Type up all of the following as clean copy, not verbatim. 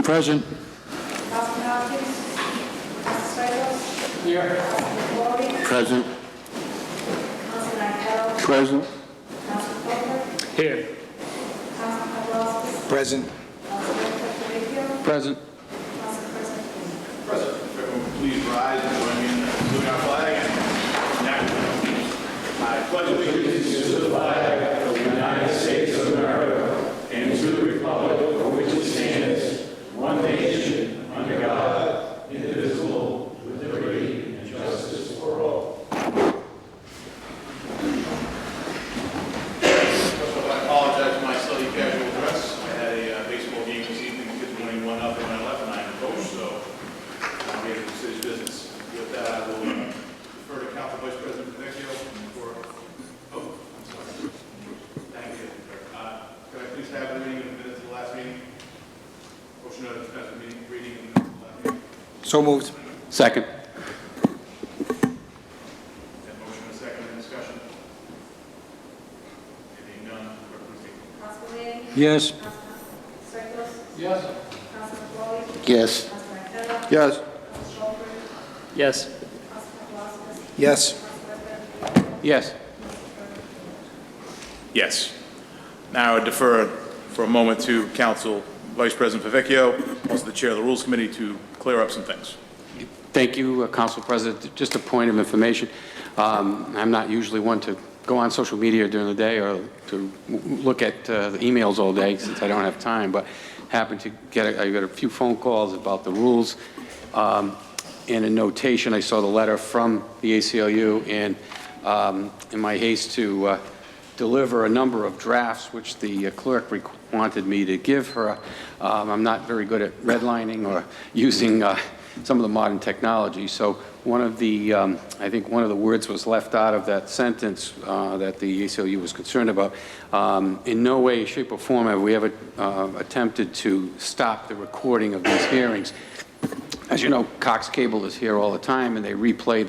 Present. Councilman Hopkins. Councilman Stichels. Here. Councilman Lori. Present. Councilman Aguero. Present. Councilman Colbert. Here. Councilman Paplaskas. Present. Councilman Trujillo. Present. Council President King. President, if everyone would please rise and join me in saluting our flag and national. I pledge allegiance to the flag of the United States of America and to the republic for which it stands, one nation, under God, indivisible, with liberty and justice for all. First of all, I apologize for my slightly casual dress. I had a baseball game this evening. The kids were winning 1-0 when I left, and I am coach, so I'm here to city business. With that, I will defer to Council Vice President Vecchio for. Oh, I'm sorry. Thank you. Could I please have the reading of the minutes of the last meeting? Motion to dispense with reading of the minutes of the last meeting. So moved. Second. That motion and second in discussion. Hearing none, clerk, please take the roll. Councilman Lanning. Yes. Councilman Stichels. Yes. Councilman Lori. Yes. Councilman Aguero. Yes. Councilman Colbert. Yes. Councilman Paplaskas. Yes. Council President. Yes. Yes. Now I defer for a moment to Council Vice President Favecchio, also the Chair of the Rules Committee, to clear up some things. Thank you, Council President. Just a point of information. I'm not usually one to go on social media during the day or to look at the emails all day since I don't have time, but happened to I got a few phone calls about the rules. And a notation, I saw the letter from the ACLU, and in my haste to deliver a number of drafts, which the clerk wanted me to give her. I'm not very good at redlining or using some of the modern technology. So one of the, I think one of the words was left out of that sentence that the ACLU was concerned about. In no way, shape, or form have we ever attempted to stop the recording of these hearings. As you know, Cox Cable is here all the time, and they replay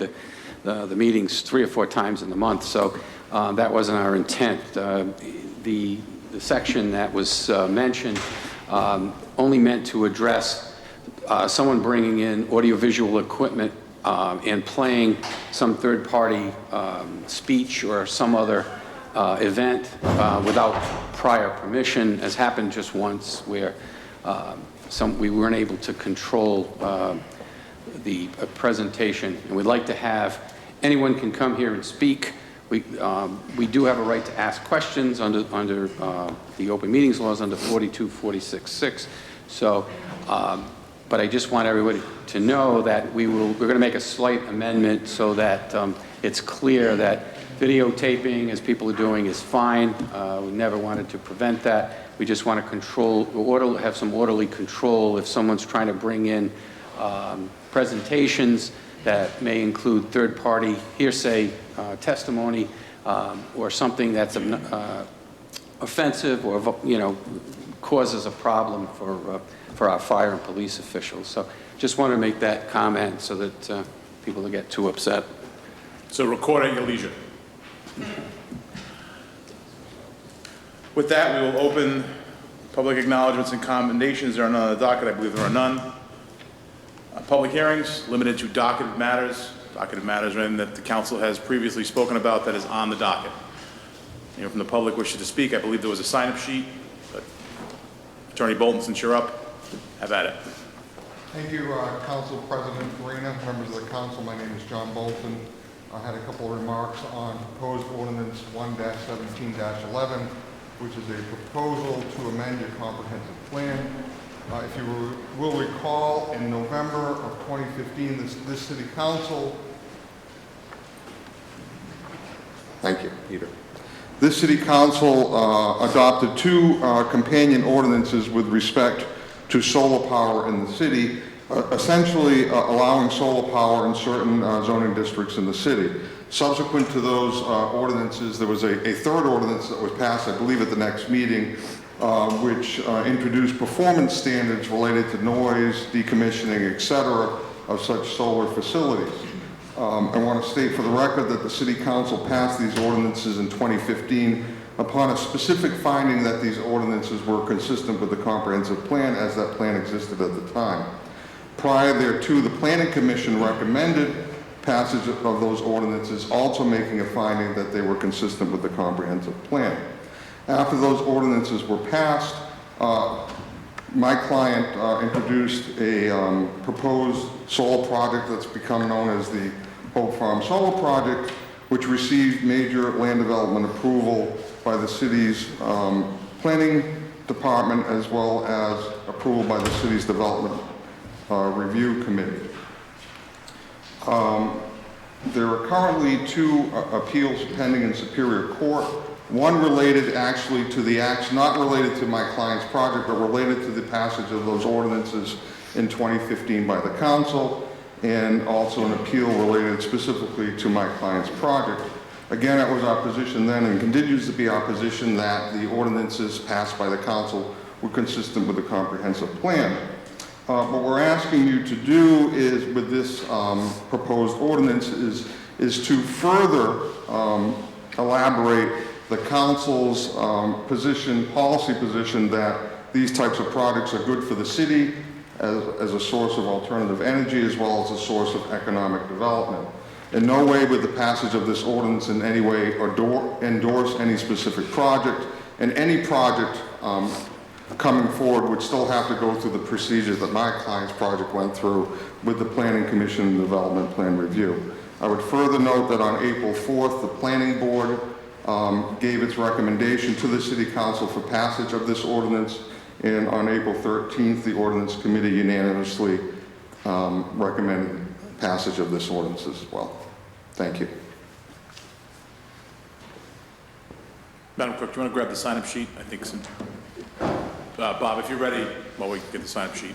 the meetings 3 or 4 times in the month. So that wasn't our intent. The section that was mentioned only meant to address someone bringing in audiovisual equipment and playing some third-party speech or some other event without prior permission, as happened just once, where we weren't able to control the presentation. And we'd like to have anyone can come here and speak. We do have a right to ask questions under the open meetings laws under 4246.6. So, but I just want everybody to know that we're going to make a slight amendment so that it's clear that videotaping, as people are doing, is fine. We never wanted to prevent that. We just want to have some orderly control if someone's trying to bring in presentations that may include third-party hearsay testimony or something that's offensive or causes a problem for our fire and police officials. So just want to make that comment so that people don't get too upset. So record at your leisure. With that, we will open public acknowledgments and commendations. There are none on the docket. I believe there are none. Public hearings limited to docketed matters. Docketed matters are anything that the council has previously spoken about that is on the docket. Anyone from the public wishes to speak? I believe there was a sign-up sheet, but Attorney Bolton, since you're up, have at it. Thank you, Council President Farina, members of the council. My name is John Bolton. I had a couple of remarks on proposed ordinance 1-17-11, which is a proposal to amend your comprehensive plan. If you will recall, in November of 2015, this city council, thank you, Peter. This city council adopted 2 companion ordinances with respect to solar power in the city, essentially allowing solar power in certain zoning districts in the city. Subsequent to those ordinances, there was a third ordinance that was passed, I believe, at the next meeting, which introduced performance standards related to noise, decommissioning, etc., of such solar facilities. I want to state for the record that the City Council passed these ordinances in 2015 upon a specific finding that these ordinances were consistent with the comprehensive plan as that plan existed at the time. Prior thereto, the Planning Commission recommended passage of those ordinances, also making a finding that they were consistent with the comprehensive plan. After those ordinances were passed, my client introduced a proposed solar project that's become known as the Hope Farm Solar Project, which received major land development approval by the city's planning department, as well as approval by the city's development review committee. There are currently 2 appeals pending in Superior Court. One related actually to the acts, not related to my client's project, but related to the passage of those ordinances in 2015 by the council, and also an appeal related specifically to my client's project. Again, it was our position then and continues to be our position that the ordinances passed by the council were consistent with the comprehensive plan. What we're asking you to do is, with this proposed ordinance, is to further elaborate the council's policy position that these types of projects are good for the city as a source of alternative energy, as well as a source of economic development. In no way would the passage of this ordinance in any way endorse any specific project, and any project coming forward would still have to go through the procedures that my client's project went through with the Planning Commission and Development Plan Review. I would further note that on April 4th, the Planning Board gave its recommendation to the City Council for passage of this ordinance, and on April 13th, the Ordinance Committee unanimously recommended passage of this ordinance as well. Thank you. Madam Clerk, do you want to grab the sign-up sheet? I think some... Bob, if you're ready, while we get the sign-up sheet.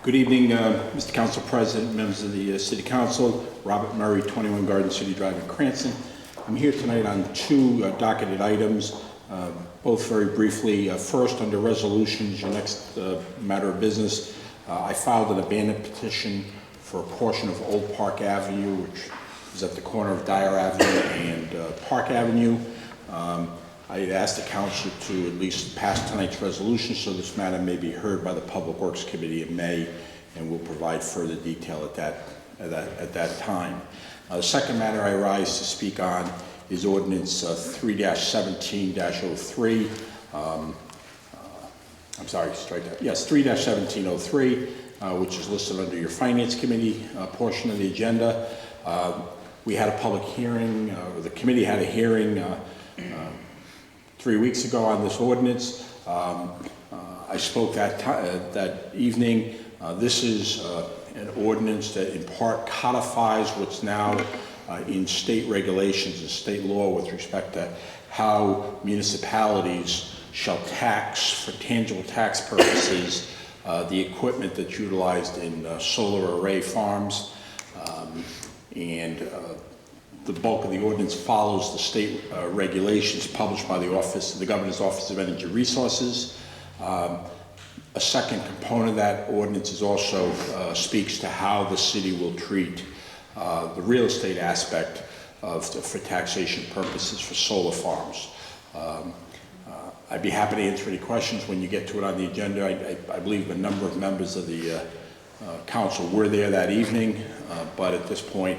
Good evening, Mr. Council President, members of the City Council. Robert Murray, 21 Garden City Drive in Cranston. I'm here tonight on 2 docketed items, both very briefly. First, under resolutions, your next matter of business, I filed an abandonment petition for a portion of Old Park Avenue, which is at the corner of Dyer Avenue and Park Avenue. I asked the council to at least pass tonight's resolution so this matter may be heard by the Public Works Committee in May, and we'll provide further detail at that time. The second matter I rise to speak on is Ordinance 3-17-03. I'm sorry, strike that. Yes, 3-1703, which is listed under your Finance Committee portion of the agenda. We had a public hearing, the committee had a hearing 3 weeks ago on this ordinance. I spoke that evening. This is an ordinance that in part codifies what's now in state regulations and state law with respect to how municipalities shall tax for tangible tax purposes the equipment that's utilized in solar array farms. The bulk of the ordinance follows the state regulations published by the Governor's Office of Energy Resources. A second component of that ordinance is also speaks to how the city will treat the real estate aspect for taxation purposes for solar farms. I'd be happy to answer any questions when you get to it on the agenda. I believe a number of members of the council were there that evening, but at this point,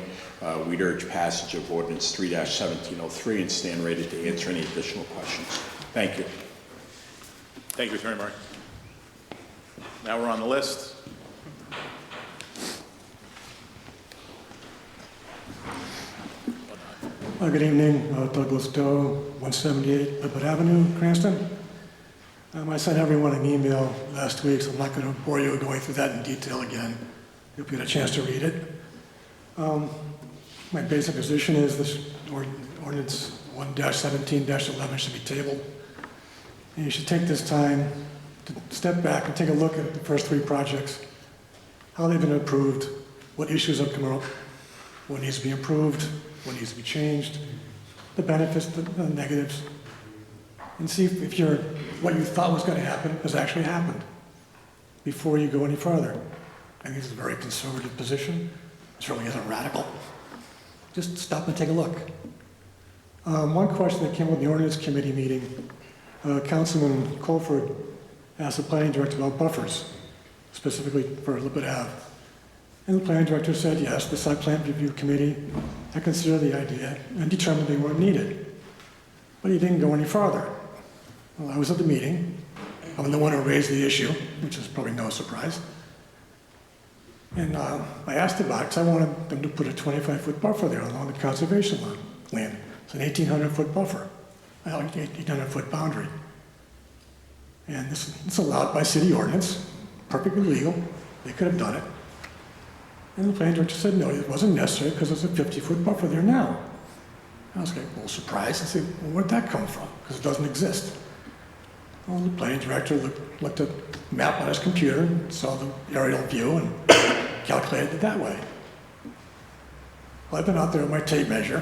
we'd urge passage of Ordinance 3-1703 and stand ready to answer any additional questions. Thank you. Thank you, Attorney Murray. Now we're on the list. Good evening, Douglas Doe, 178 Lippert Avenue, Cranston. I sent everyone an email last week, so I'm not going to bore you with going through that in detail again. You'll get a chance to read it. My basic position is this ordinance 1-17-11 should be tabled. And you should take this time to step back and take a look at the first 3 projects, how they've been approved, what issues have come up, what needs to be improved, what needs to be changed, the benefits, the negatives, and see if what you thought was going to happen has actually happened before you go any further. I think it's a very conservative position. It certainly isn't radical. Just stop and take a look. One question that came up in the ordinance committee meeting, Councilman Colford asked the planning director about buffers, specifically for Lippert Ave. And the planning director said, yes, the site plan review committee had considered the idea and determined they weren't needed. But he didn't go any farther. Well, I was at the meeting. I'm the one who raised the issue, which is probably no surprise. And I asked about it because I wanted them to put a 25-foot buffer there along the conservation land. It's an 1,800-foot buffer, 1,800-foot boundary. And it's allowed by city ordinance, perfectly legal. They could have done it. And the planning director said, no, it wasn't necessary because there's a 50-foot buffer there now. I was like, a little surprised. I said, well, where'd that come from? Because it doesn't exist. Well, the planning director looked at the map on his computer, and saw the aerial view, and calculated it that way. Well, I've been out there with my tape measure.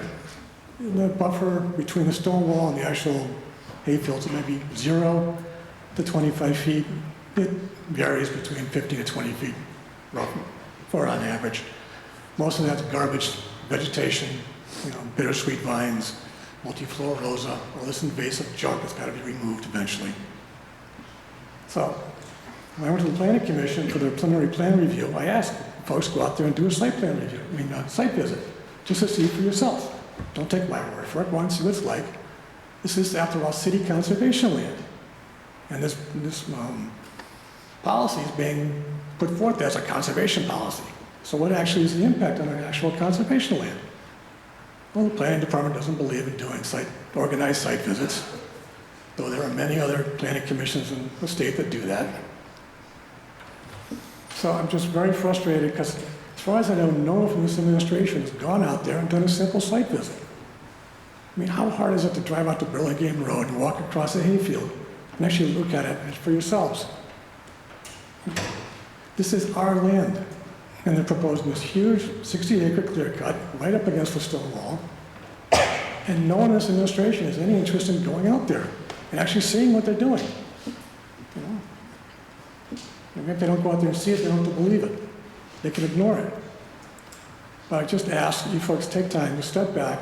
And the buffer between the stone wall and the actual hayfields is maybe 0 to 25 feet. It varies between 15 to 20 feet, roughly, for on average. Most of that's garbage, vegetation, bittersweet vines, multiflora rosa, all this invasive junk that's got to be removed eventually. So, when I went to the planning commission for their preliminary plan review, I asked folks to go out there and do a site plan review, site visit, just to see for yourself. Don't take my word for it, go and see what it's like. This is, after all, city conservation land. And this policy is being put forth as a conservation policy. So what actually is the impact on our actual conservation land? Well, the planning department doesn't believe in doing organized site visits, though there are many other planning commissions in the state that do that. So I'm just very frustrated because, as far as I know, no one from this administration has gone out there and done a simple site visit. I mean, how hard is it to drive out to Burlingame Road and walk across a hayfield and actually look at it for yourselves? This is our land, and they're proposing this huge 60-acre clear cut right up against the stone wall, and no one in this administration has any interest in going out there and actually seeing what they're doing. Maybe if they don't go out there and see it, they don't have to believe it. They can ignore it. But I just ask that you folks take time to step back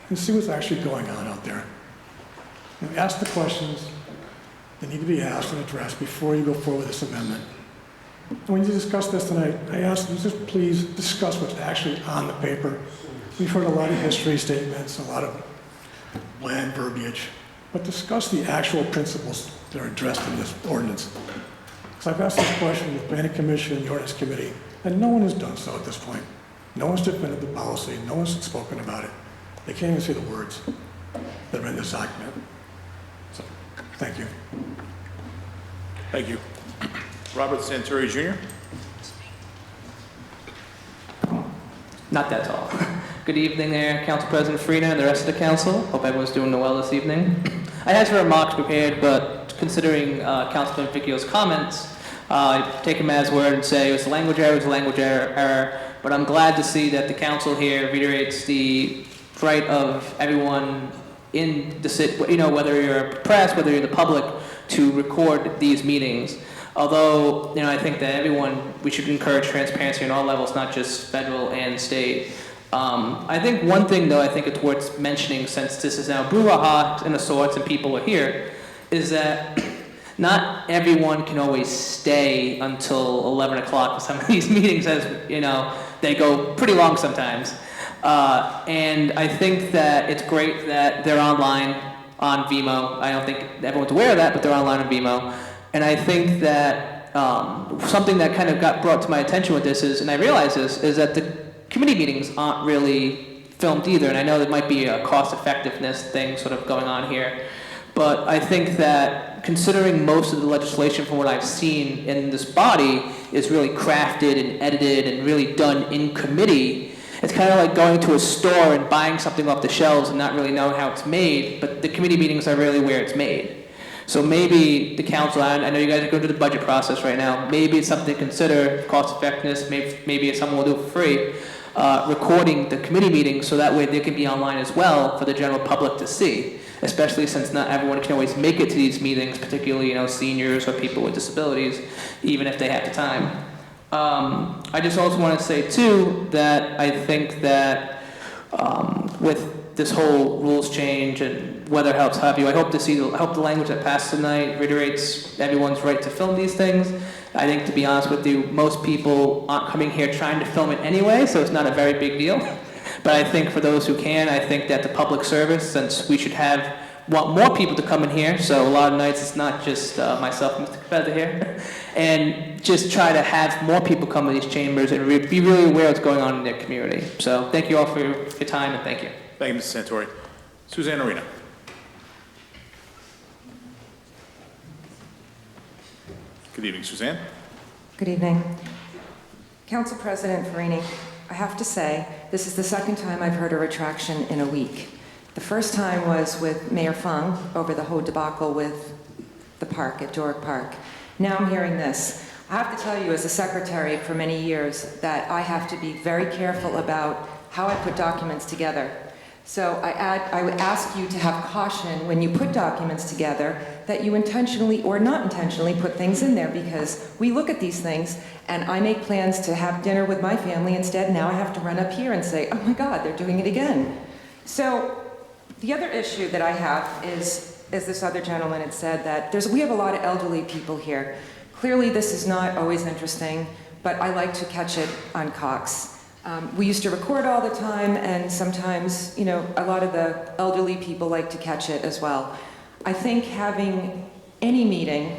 and see what's actually going on out there. And ask the questions that need to be asked and addressed before you go forward with this amendment. And when you discuss this tonight, I ask you just please discuss what's actually on the paper. We've heard a lot of history statements, a lot of bland verbiage, but discuss the actual principles that are addressed in this ordinance. Because I've asked this question to the Planning Commission and the Ordinance Committee, and no one has done so at this point. No one's defended the policy, no one's spoken about it. They can't even say the words that are in this document. So, thank you. Thank you. Robert Santuri Jr. Not that tall. Good evening there, Council President Farina and the rest of the council. Hope everyone's doing well this evening. I had some remarks prepared, but considering Councilman Vecchio's comments, I take him as word and say it was a language error, but I'm glad to see that the council here reiterates the right of everyone in the city, whether you're press, whether you're the public, to record these meetings. Although, I think that we should encourage transparency on all levels, not just federal and state. I think one thing, though, I think it's worth mentioning, since this is now brouhaha in a sorts and people are here, is that not everyone can always stay until 11 o'clock for some of these meetings, as, they go pretty long sometimes. And I think that it's great that they're online on Vimeo. I don't think everyone's aware of that, but they're online on Vimeo. And I think that something that kind of got brought to my attention with this is, and I realize this, is that the committee meetings aren't really filmed either. And I know there might be a cost-effectiveness thing sort of going on here. But I think that considering most of the legislation from what I've seen in this body is really crafted and edited and really done in committee, it's kind of like going to a store and buying something off the shelves and not really knowing how it's made, but the committee meetings are really where it's made. So maybe the council, I know you guys are going through the budget process right now, maybe it's something to consider, cost effectiveness, maybe it's something we'll do for free, recording the committee meetings so that way they can be online as well for the general public to see, especially since not everyone can always make it to these meetings, particularly, seniors or people with disabilities, even if they have the time. I just also want to say, too, that I think that with this whole rules change and weather helps have you. I hope the language that passed tonight reiterates everyone's right to film these things. I think, to be honest with you, most people aren't coming here trying to film it anyway, so it's not a very big deal. But I think for those who can, I think that the public service, since we should want more people to come in here, so a lot of nights it's not just myself and Mr. Feather here, and just try to have more people come to these chambers and be really aware of what's going on in their community. So thank you all for your time, and thank you. Thank you, Mr. Santori. Suzanne Arena. Good evening, Suzanne. Good evening. Council President Farini, I have to say, this is the second time I've heard a retraction in a week. The first time was with Mayor Fung over the whole debacle with the park at Doric Park. Now I'm hearing this. I have to tell you, as a secretary for many years, that I have to be very careful about how I put documents together. So I would ask you to have caution when you put documents together that you intentionally or not intentionally put things in there, because we look at these things and I make plans to have dinner with my family. Instead, now I have to run up here and say, oh my God, they're doing it again. So the other issue that I have is, as this other gentleman had said, that we have a lot of elderly people here. Clearly this is not always interesting, but I like to catch it on Cox. We used to record all the time, and sometimes, you know, a lot of the elderly people like to catch it as well. I think having any meeting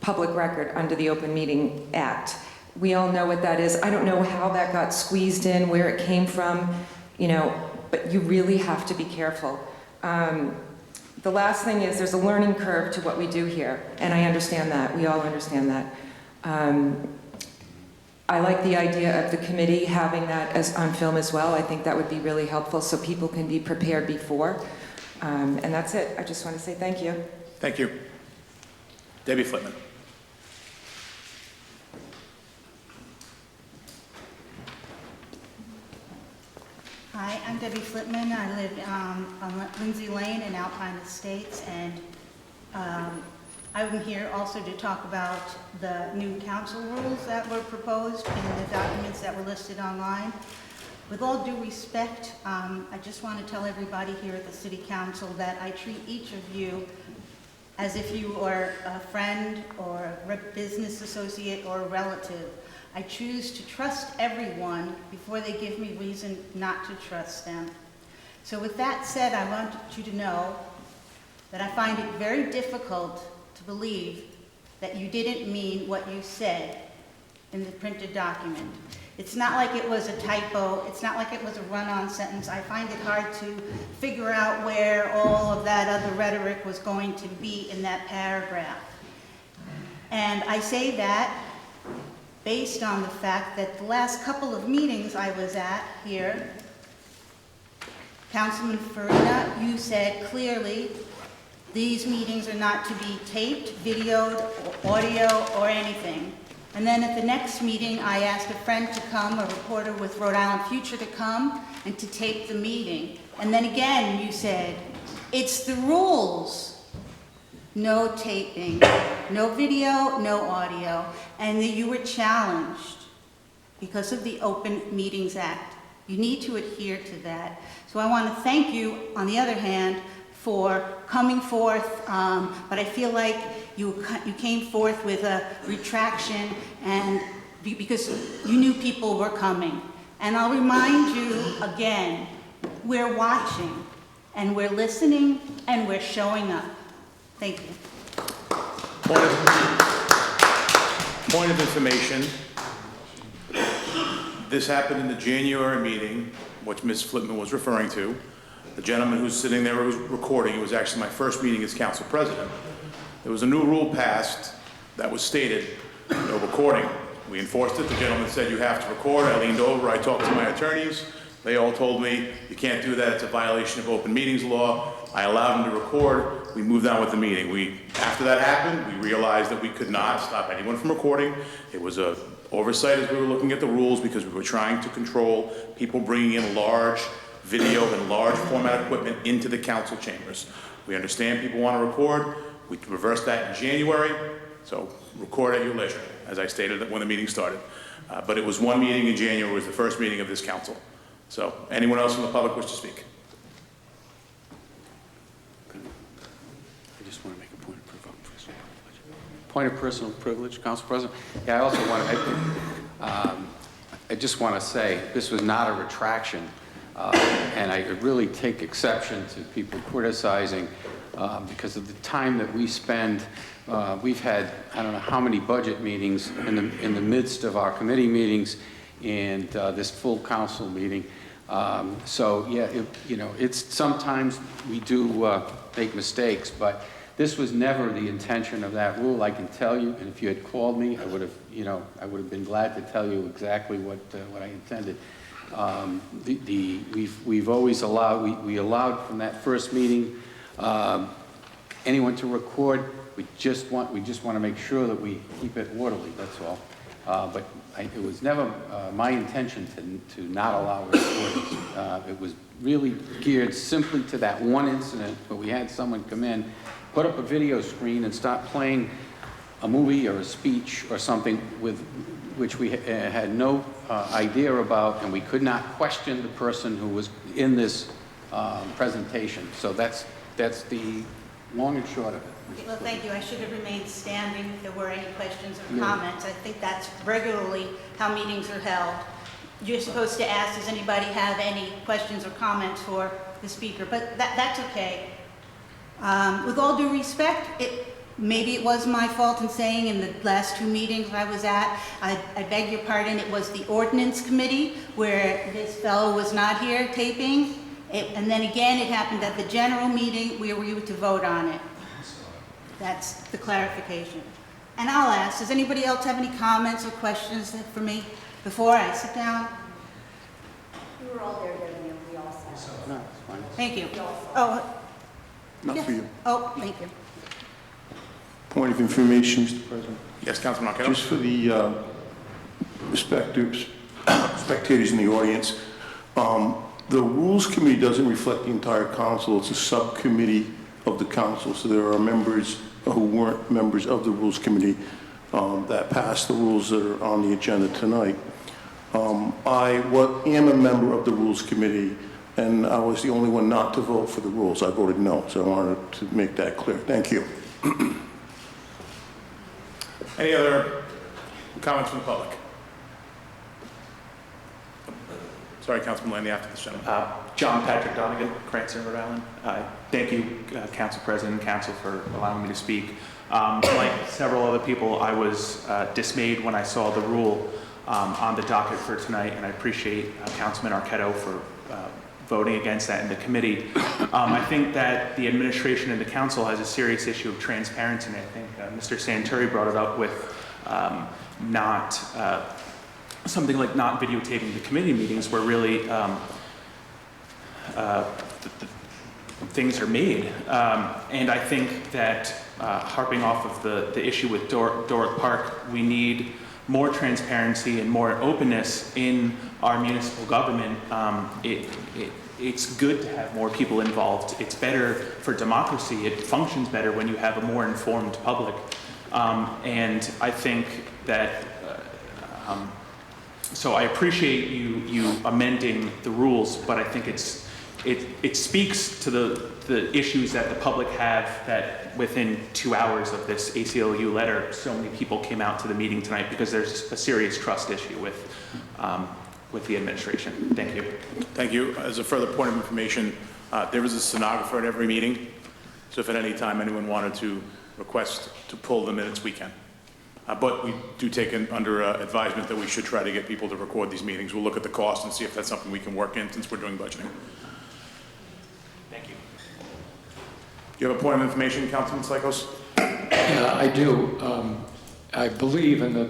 public record under the Open Meeting Act, we all know what that is. I don't know how that got squeezed in, where it came from, you know, but you really have to be careful. The last thing is there's a learning curve to what we do here, and I understand that. We all understand that. I like the idea of the committee having that on film as well. I think that would be really helpful so people can be prepared before. And that's it. I just want to say thank you. Thank you. Debbie Flitman. Hi, I'm Debbie Flitman. I live on Lindsay Lane in Alpine Estates, and I'm here also to talk about the new council rules that were proposed and the documents that were listed online. With all due respect, I just want to tell everybody here at the City Council that I treat each of you as if you are a friend or a business associate or a relative. I choose to trust everyone before they give me reason not to trust them. So with that said, I want you to know that I find it very difficult to believe that you didn't mean what you said in the printed document. It's not like it was a typo. It's not like it was a run-on sentence. I find it hard to figure out where all of that other rhetoric was going to be in that paragraph. And I say that based on the fact that the last couple of meetings I was at here, Councilman Farina, you said clearly these meetings are not to be taped, videoed, or audio, or anything. And then at the next meeting, I asked a friend to come, a reporter with Rhode Island Future to come, and to tape the meeting. And then again, you said, it's the rules. No taping, no video, no audio, and that you were challenged because of the Open Meetings Act. You need to adhere to that. So I want to thank you, on the other hand, for coming forth, but I feel like you came forth with a retraction and because you knew people were coming. And I'll remind you again, we're watching and we're listening and we're showing up. Thank you. Point of information. This happened in the January meeting, which Ms. Flitman was referring to. The gentleman who's sitting there was recording. It was actually my first meeting as council president. There was a new rule passed that was stated, no recording. We enforced it. The gentleman said, you have to record. I leaned over. I talked to my attorneys. They all told me, you can't do that. It's a violation of open meetings law. I allowed him to record. We moved on with the meeting. After that happened, we realized that we could not stop anyone from recording. It was an oversight as we were looking at the rules because we were trying to control people bringing in large video and large format equipment into the council chambers. We understand people want to record. We reversed that in January, so record at your leisure, as I stated when the meeting started. But it was one meeting in January, it was the first meeting of this council. So, anyone else from the public wish to speak? I just want to make a point of personal privilege, Council President. Yeah, I also want to, I just want to say, this was not a retraction, and I really take exception to people criticizing because of the time that we spend. We've had, I don't know how many budget meetings in the midst of our committee meetings and this full council meeting. So yeah, it's sometimes we do make mistakes, but this was never the intention of that rule, I can tell you. And if you had called me, I would have, I would have been glad to tell you exactly what I intended. We've always allowed, we allowed from that first meeting anyone to record. We just want to make sure that we keep it orderly. That's all. But it was never my intention to not allow recordings. It was really geared simply to that one incident where we had someone come in, put up a video screen and start playing a movie or a speech or something with which we had no idea about, and we could not question the person who was in this presentation. So that's the long and short of it. Well, thank you. I should have remained standing if there were any questions or comments. I think that's regularly how meetings are held. You're supposed to ask, does anybody have any questions or comments for the speaker? But that's okay. With all due respect, maybe it was my fault in saying in the last two meetings I was at, I beg your pardon, it was the ordinance committee where this fellow was not here taping. And then again, it happened at the general meeting where we were to vote on it. That's the clarification. And I'll ask, does anybody else have any comments or questions for me before I sit down? We were all there, Debbie, and we all sat. No, it's fine. Thank you. Oh, Not yes. for you. Oh, thank you. Point of information, Mr. President. Yes, Councilman Marquardt. Just for the spectators in the audience, the Rules Committee doesn't reflect the entire council. It's a subcommittee of the council. So there are members who weren't members of the Rules Committee that passed the rules that are on the agenda tonight. I am a member of the Rules Committee, and I was the only one not to vote for the rules. I voted no, so I wanted to make that clear. Thank you. Any other comments from the public? Sorry, Councilman Landy, after this gentleman. John Patrick Donegan, Cranston, Rhode Island. Thank you, Council President and Council, for allowing me to speak. Like several other people, I was dismayed when I saw the rule on the docket for tonight, and I appreciate Councilman Arquette for voting against that in the committee. I think that the administration and the council has a serious issue of transparency, and I think Mr. Santuri brought it up with something like not videotaping the committee meetings where really things are made. And I think that harping off of the issue with Doric Park, we need more transparency and more openness in our municipal government. It's good to have more people involved. It's better for democracy. It functions better when you have a more informed public. And I think that, so I appreciate you amending the rules, but I think it speaks to the issues that the public have, that within 2 hours of this ACLU letter, so many people came out to the meeting tonight because there's a serious trust issue with the administration. Thank you. Thank you. As a further point of information, there is a stenographer at every meeting, so if at any time anyone wanted to request to pull the minutes, we can. But we do take under advisement that we should try to get people to record these meetings. We'll look at the cost and see if that's something we can work in since we're doing budgeting. Thank you. You have a point of information, Councilman Slikos? Yeah, I do. I believe in the,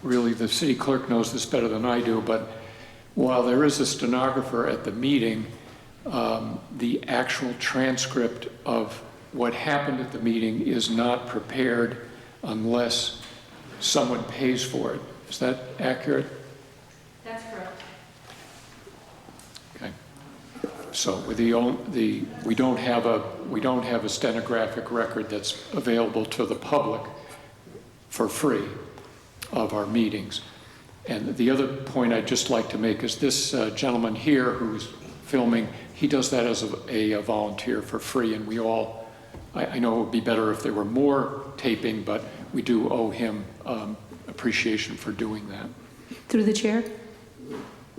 really the city clerk knows this better than I do, but while there is a stenographer at the meeting, the actual transcript of what happened at the meeting is not prepared unless someone pays for it. Is that accurate? That's correct. Okay. So with we don't have a stenographic record that's available to the public for free of our meetings. And the other point I'd just like to make is this gentleman here who's filming, he does that as a volunteer for free, and we all, I know it would be better if there were more taping, but we do owe him appreciation for doing that. Through the chair.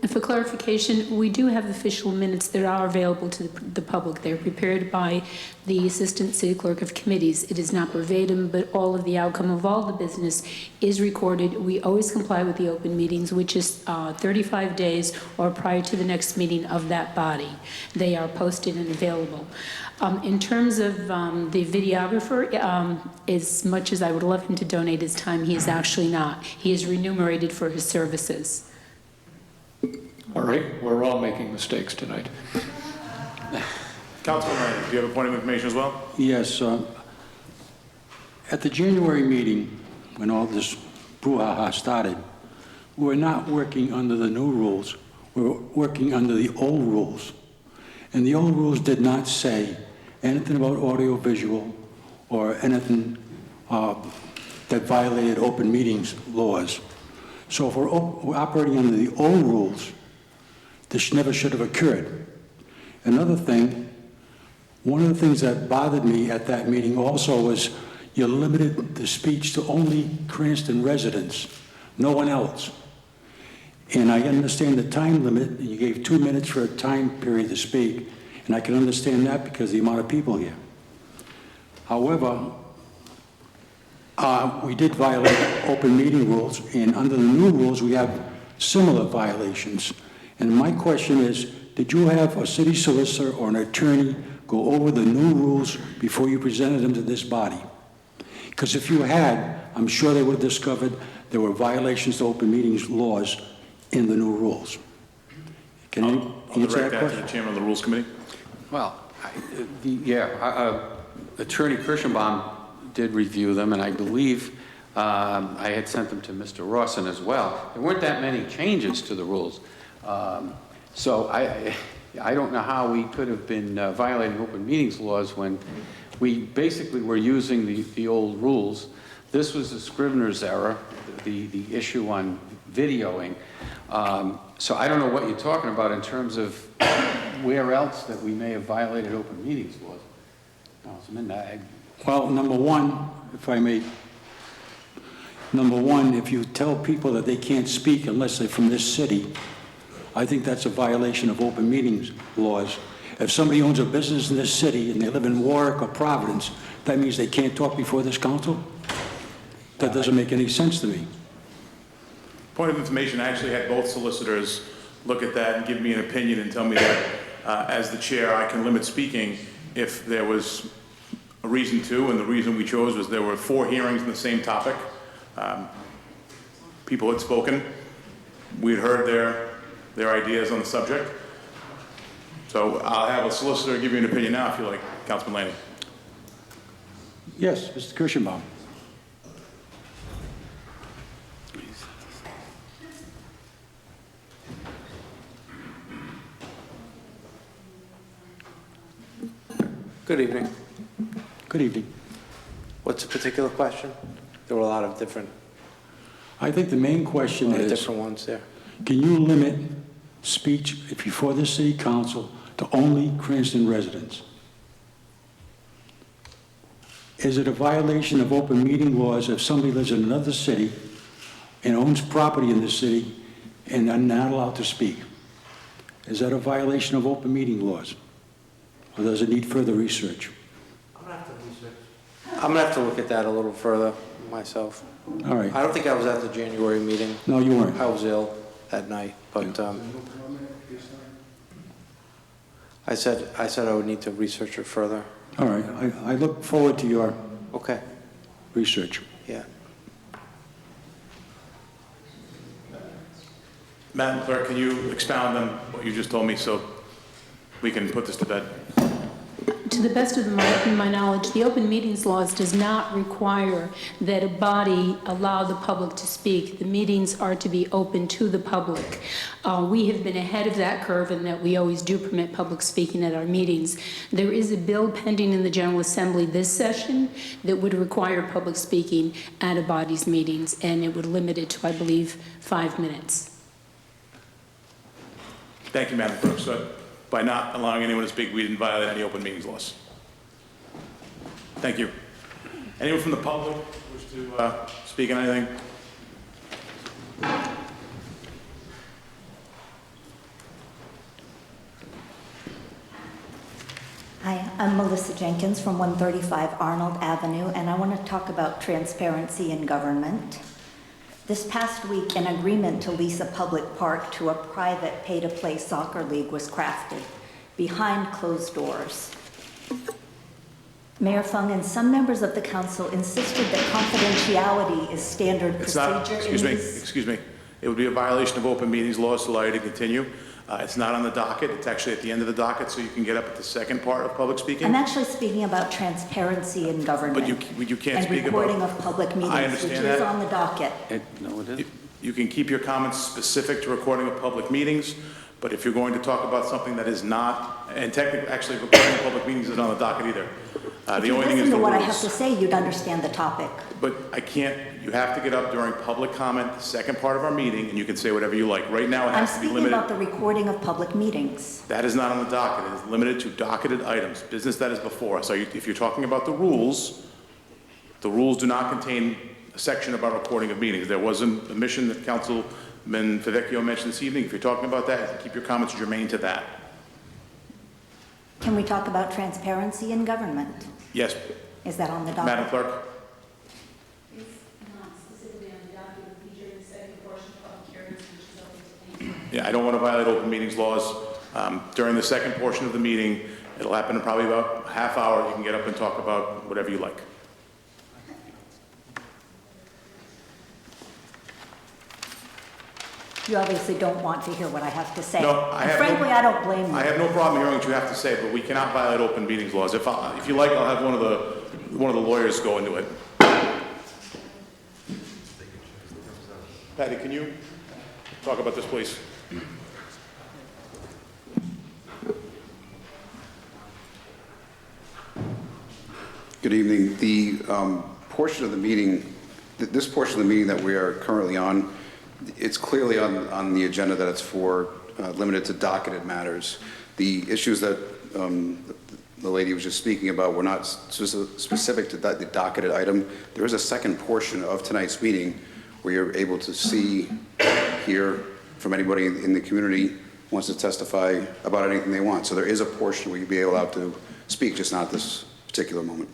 And for clarification, we do have official minutes that are available to the public. They're prepared by the Assistant City Clerk of Committees. It is not verbatim, but all of the outcome of all the business is recorded. We always comply with the open meetings, which is 35 days or prior to the next meeting of that body. They are posted and available. In terms of the videographer, as much as I would love him to donate his time, he is actually not. He is remunerated for his services. All right, we're all making mistakes tonight. Councilman Lanning, do you have a point of information as well? Yes. At the January meeting, when all this brouhaha started, we were not working under the new rules. We were working under the old rules. And the old rules did not say anything about audiovisual or anything that violated open meetings laws. So if we're operating under the old rules, this never should have occurred. Another thing, one of the things that bothered me at that meeting also was you limited the speech to only Cranston residents, no one else. And I understand the time limit, and you gave 2 minutes for a time period to speak, and I can understand that because of the amount of people here. However, we did violate open meeting rules, and under the new rules, we have similar violations. And my question is, did you have a city solicitor or an attorney go over the new rules before you presented them to this body? Because if you had, I'm sure they would have discovered there were violations to open meetings laws in the new rules. Can you answer that I'll direct that to the chairman of the Rules Committee. Well, Attorney Kirschenbaum did review them, and I believe I had sent them to Mr. Rawson as well. There weren't that many changes to the rules. So I don't know how we could have been violating open meetings laws when we basically were using the old rules. This was a Scrivener's error, the issue on videoing. So I don't know what you're talking about in terms of where else that we may have violated open meetings laws. Councilman, Well, number one, if I may, if you tell people that they can't speak unless they're from this city, I think that's a violation of open meetings laws. If somebody owns a business in this city and they live in Warwick or Providence, that means they can't talk before this council? That doesn't make any sense to me. Point of information, I actually had both solicitors look at that and give me an opinion and tell me that as the chair, I can limit speaking if there was a reason to, and the reason we chose was there were 4 hearings on the same topic. People had spoken. We'd heard their ideas on the subject. So I'll have a solicitor give you an opinion now if you like, Councilman Lanning. Yes, Mr. Kirschenbaum. Good evening. Good evening. What's the particular question? There were a lot of different, I think the main question is, different ones there. can you limit speech before the city council to only Cranston residents? Is it a violation of open meeting laws if somebody lives in another city and owns property in the city and are not allowed to speak? Is that a violation of open meeting laws? Or does it need further research? I'm gonna have to look at that a little further myself. All right. I don't think I was at the January meeting. No, you weren't. I was ill that night, but I said I would need to research it further. All right. I look forward to your Okay. research. Yeah. Madam Clerk, can you expound on what you just told me so we can put this to bed? To the best of my knowledge, the open meetings laws does not require that a body allow the public to speak. The meetings are to be open to the public. We have been ahead of that curve in that we always do permit public speaking at our meetings. There is a bill pending in the General Assembly this session that would require public speaking at a body's meetings, and it would limit it to, I believe, 5 minutes. Thank you, Madam Clerk. So by not allowing anyone to speak, we didn't violate any open meetings laws. Thank you. Anyone from the public wish to speak on anything? Hi, I'm Melissa Jenkins from 135 Arnold Avenue, and I want to talk about transparency in government. This past week, an agreement to lease a public park to a private pay-to-play soccer league was crafted behind closed doors. Mayor Fung and some members of the council insisted that confidentiality is standard It's procedure. not, excuse me. It would be a violation of open meetings laws to allow you to continue. It's not on the docket. It's actually at the end of the docket, so you can get up at the second part of public speaking. I'm actually speaking about transparency in government. But you can't speak about... And recording of public meetings, I understand which that. is on the docket. No, it isn't. You can keep your comments specific to recording of public meetings, but if you're going to talk about something that is not, and technically, actually, recording of public meetings is not on the docket either. If The you only thing is listen the to what I rules. have to say, you'd understand the topic. But I can't, you have to get up during public comment, the second part of our meeting, and you can say whatever you like. Right now, it I'm has to be speaking limited. about the recording of public meetings. That is not on the docket. It is limited to docketed items, business that is before us. So if you're talking about the rules do not contain a section about recording of meetings. There was a mission that Councilman Favecchio mentioned this evening. If you're talking about that, keep your comments germane to that. Can we talk about transparency in government? Yes, Is that on the docket? Madam Clerk? It's not specifically on the document featured in the second portion of public hearings, which is open to anyone. Yeah, I don't want to violate open meetings laws. During the second portion of the meeting, it'll happen in probably about a half hour. You can get up and talk about whatever you like. You obviously don't want to hear what I have to say. No, I And have frankly, I don't blame you. I have no problem hearing what you have to say, but we cannot violate open meetings laws. If you like, I'll have one of the lawyers go into it. Patty, can you talk about this, please? Good evening. The portion of the meeting, this portion of the meeting that we are currently on, it's clearly on the agenda that it's for limited to docketed matters. The issues that the lady was just speaking about were not specific to the docketed item. There is a second portion of tonight's meeting where you're able to see, hear from anybody in the community who wants to testify about anything they want. So there is a portion where you'll be allowed to speak, just not this particular moment.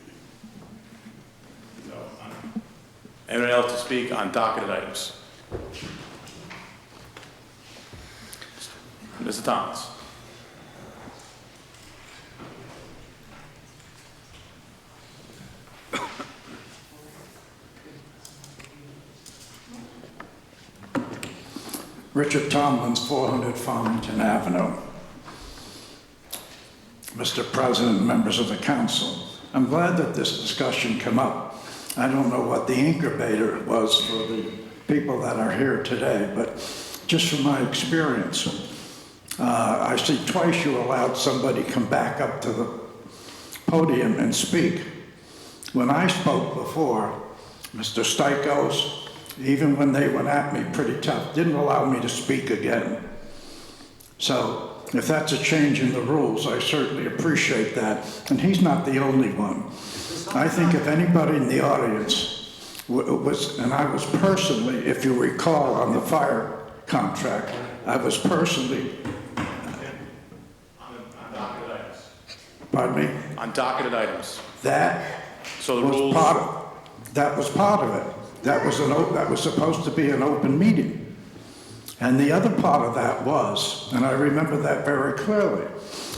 Anyone else to speak on docketed items? Mr. Thomas. Richard Tomlins, 400 Farmington Avenue. Mr. President, members of the council, I'm glad that this discussion came up. I don't know what the incubator was for the people that are here today, but just from my experience, I see twice you allowed somebody come back up to the podium and speak. When I spoke before, Mr. Stikos, even when they went at me pretty tough, didn't allow me to speak again. So if that's a change in the rules, I certainly appreciate that. And he's not the only one. I think if anybody in the audience was, and I was personally, if you recall, on the fire contract, I was personally... On docketed items. Pardon me? On docketed items. That So the was rules... that was part of it. That was supposed to be an open meeting. And the other part of that was, and I remember that very clearly,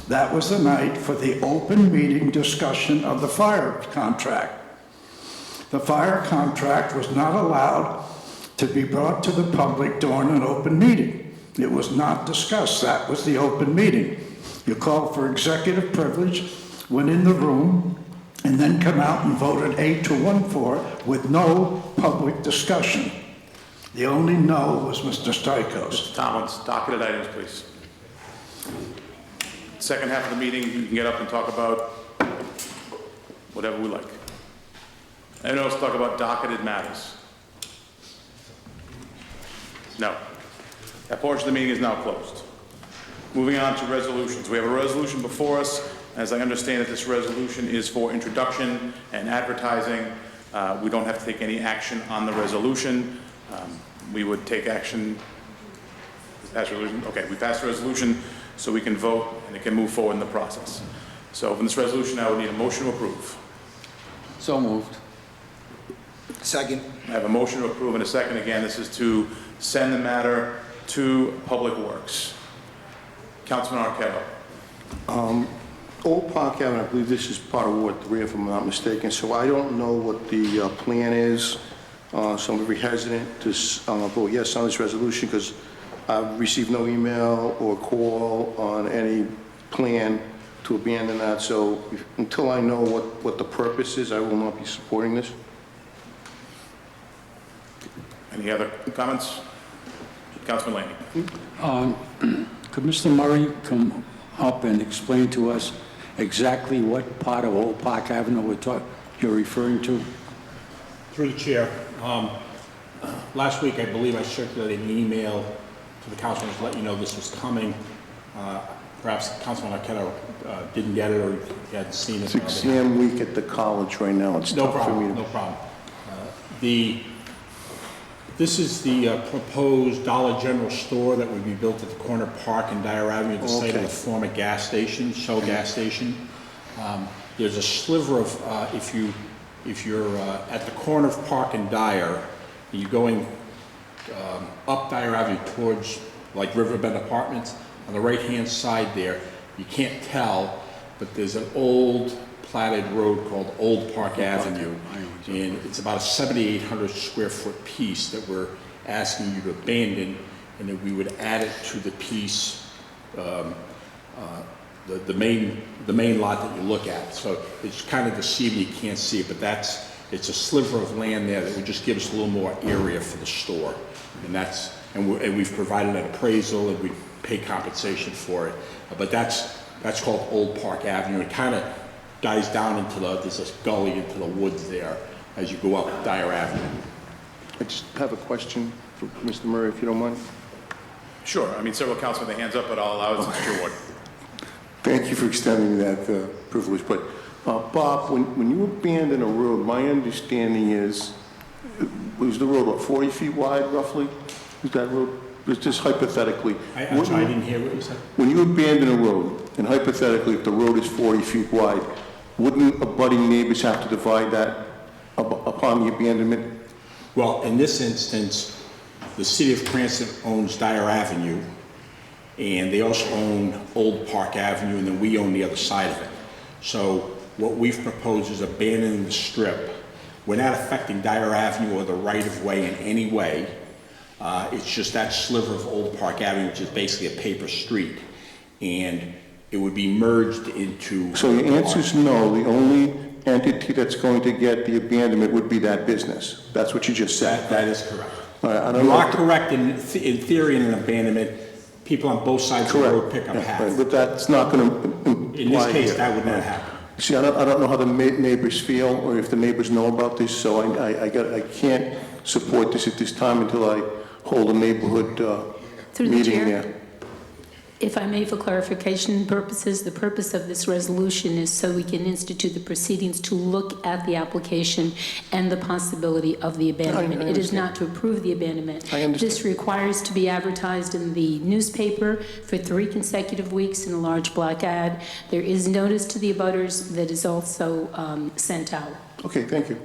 that was the night for the open meeting discussion of the fire contract. The fire contract was not allowed to be brought to the public during an open meeting. It was not discussed. That was the open meeting. You called for executive privilege went in the room, and then come out and voted 8-1 with no public discussion. The only no was Mr. Stikos. Mr. Tomlins, docketed items, please. Second half of the meeting, you can get up and talk about whatever we like. Anyone else talk about docketed matters? No. That portion of the meeting is now closed. Moving on to resolutions. We have a resolution before us. As I understand it, this resolution is for introduction and advertising. We don't have to take any action on the resolution. We would take action. Pass resolution? Okay, we passed the resolution so we can vote and it can move forward in the process. So from this resolution, I would need a motion to approve. So moved. Second. I have a motion to approve and a second. Again, this is to send the matter to Public Works. Councilman Arquette. Old Park Avenue, I believe this is part of Ward 3, if I'm not mistaken, so I don't know what the plan is. So I'm very hesitant to vote yes on this resolution because I've received no email or call on any plan to abandon that. So until I know what the purpose is, I will not be supporting this. Any other comments? Councilman Laney. Could Mr. Murray come up and explain to us exactly what part of Old Park Avenue you're referring to? Through the chair, last week I believe I circulated an email to the councilman to let you know this was coming. Perhaps Councilman Arquette didn't get it or he hadn't seen it. It's exam week at the college right now. It's No tough for me problem, no problem. This is the proposed Dollar General store that would be built at the corner of Park and Dyer Avenue, the site of the former gas station, Shell gas station. There's a sliver of, if you're at the corner of Park and Dyer, and you're going up Dyer Avenue towards like Riverbend Apartments, on the right-hand side there, you can't tell, but there's an old platted road called Old Park Avenue, and it's about a 7,800 square foot piece that we're asking you to abandon, and that we would add it to the piece, the main lot that you look at. So it's kind of deceiving, you can't see it, but it's a sliver of land there that would just give us a little more area for the store, and we've provided an appraisal and we pay compensation for it, but that's called Old Park Avenue. It kind of dies down into there's a gully into the woods there as you go up Dyer Avenue. I just have a question for Mr. Murray, if you don't mind. Sure. I mean, several councilmen have their hands up, but I'll allow it since you're one. Thank you for extending that privilege. But Bob, when you abandon a road, my understanding is, was the road, what, 40 feet wide roughly? Is that road? Just hypothetically. I didn't hear what you said. When you abandon a road, and hypothetically, if the road is 40 feet wide, wouldn't abutting neighbors have to divide that upon the abandonment? Well, in this instance, the city of Cranston owns Dyer Avenue, and they also own Old Park Avenue, and then we own the other side of it. So what we've proposed is abandoning the strip. We're not affecting Dyer Avenue or the right-of-way in any way. It's just that sliver of Old Park Avenue, which is basically a paper street, and it would be merged into... So your answer is no. The only entity that's going to get the abandonment would be that business. That's what you just said. That is correct. All right, You are correct in theory in an abandonment. People on both sides of the road pick up half. Right, but that's not going to imply In this case, here. that would not happen. See, I don't know how the neighbors feel, or if the neighbors know about this, so I can't support this at this time until I hold a neighborhood Through the meeting chair. there. If I may, for clarification purposes, the purpose of this resolution is so we can institute the proceedings to look at the application and the possibility of the abandonment. It is not to approve the abandonment. I understand. This requires to be advertised in the newspaper for 3 consecutive weeks in a large black ad. There is notice to the abutters that is also sent out. Okay, thank you.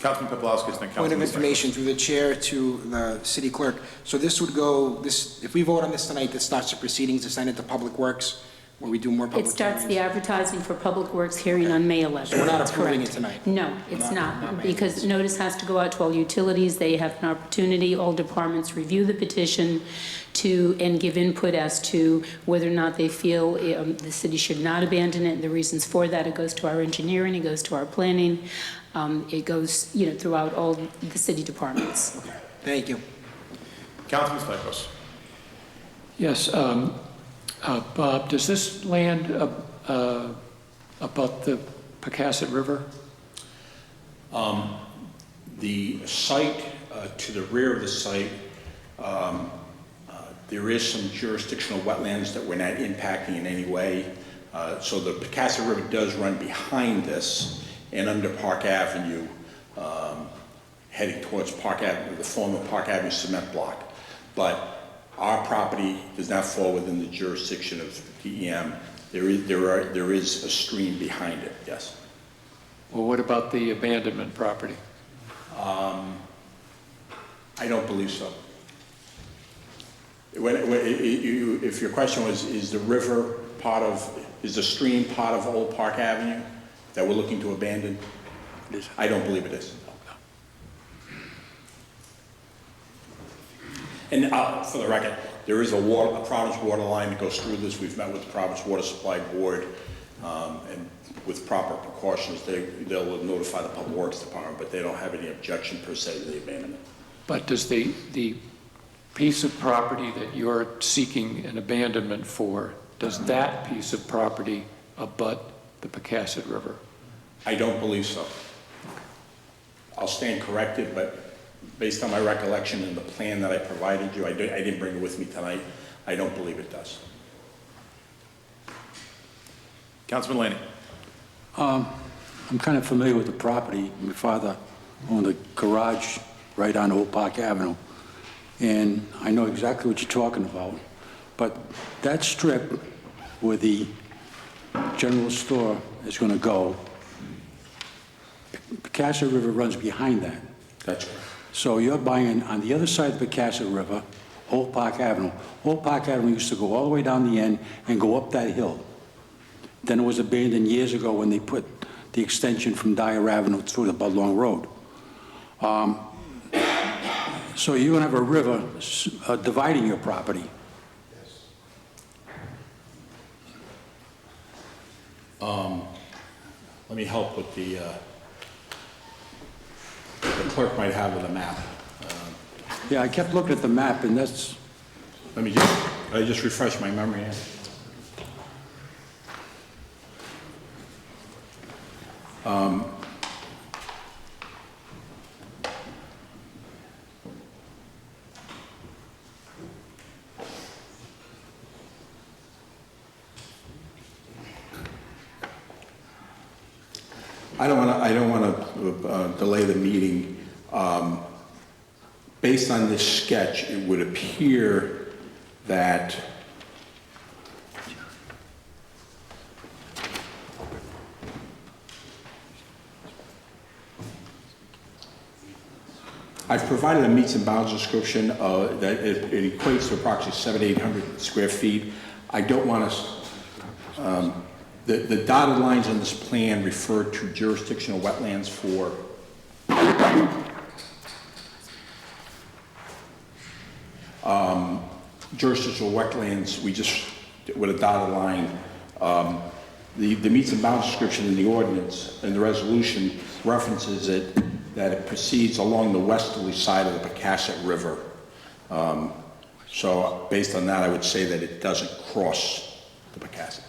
Councilman Paplaskas, then Councilman Point of Stichels. information through the chair to the city clerk. So this would go, if we vote on this tonight, this starts the proceedings to send it to Public Works. where we do more public It starts the hearings? advertising for Public Works hearing on May 11th. So we're not That's approving correct. it tonight? No, it's not not, May. because notice has to go out to all utilities. They have an opportunity, all departments review the petition and give input as to whether or not they feel the city should not abandon it, and the reasons for that. It goes to our engineering, it goes to our planning, it goes, throughout all the city departments. Thank you. Councilman Stichels. Yes, Bob, does this land abut the Pecasset River? The site, to the rear of the site, there is some jurisdictional wetlands that we're not impacting in any way. So the Pecasset River does run behind this and under Park Avenue, heading towards Park Avenue, the former Park Avenue cement block. But our property does not fall within the jurisdiction of DEM. There is a stream behind it, yes. Well, what about the abandonment property? I don't believe so. If your question was, is the stream part of Old Park Avenue that we're looking to abandon? I don't believe it is. And for the record, there is a Providence water line that goes through this. We've met with the Providence Water Supply Board, and with proper precautions, they'll notify the Public Works Department, but they don't have any objection per se to the abandonment. But does the piece of property that you're seeking an abandonment for, does that piece of property abut the Pecasset River? I don't believe so. I'll stand corrected, but based on my recollection and the plan that I provided you, I didn't bring it with me tonight, I don't believe it does. Councilman Lanning. I'm kind of familiar with the property. My father owned a garage right on Old Park Avenue, and I know exactly what you're talking about. But that strip where the general store is going to go, Pecasset River runs behind that. That's right. So you're buying on the other side of the Pecasset River, Old Park Avenue. Old Park Avenue used to go all the way down the end and go up that hill. Then it was abandoned years ago when they put the extension from Dyer Avenue through the Budlong Road. So you're going to have a river dividing your property. Let me help with the clerk might have with a map. Yeah, I kept looking at the map, and that's... Let me just refresh my memory here. I don't want to delay the meeting. Based on this sketch, it would appear that I've provided a meets and bounds description that it equates to approximately 700-800 square feet. I don't want to, the dotted lines on this plan refer to jurisdictional wetlands for jurisdictional wetlands, we just, with a dotted line, the meets and bounds description in the ordinance and the resolution references it, that it proceeds along the westerly side of the Pecasset River. So based on that, I would say that it doesn't cross the Pecasset.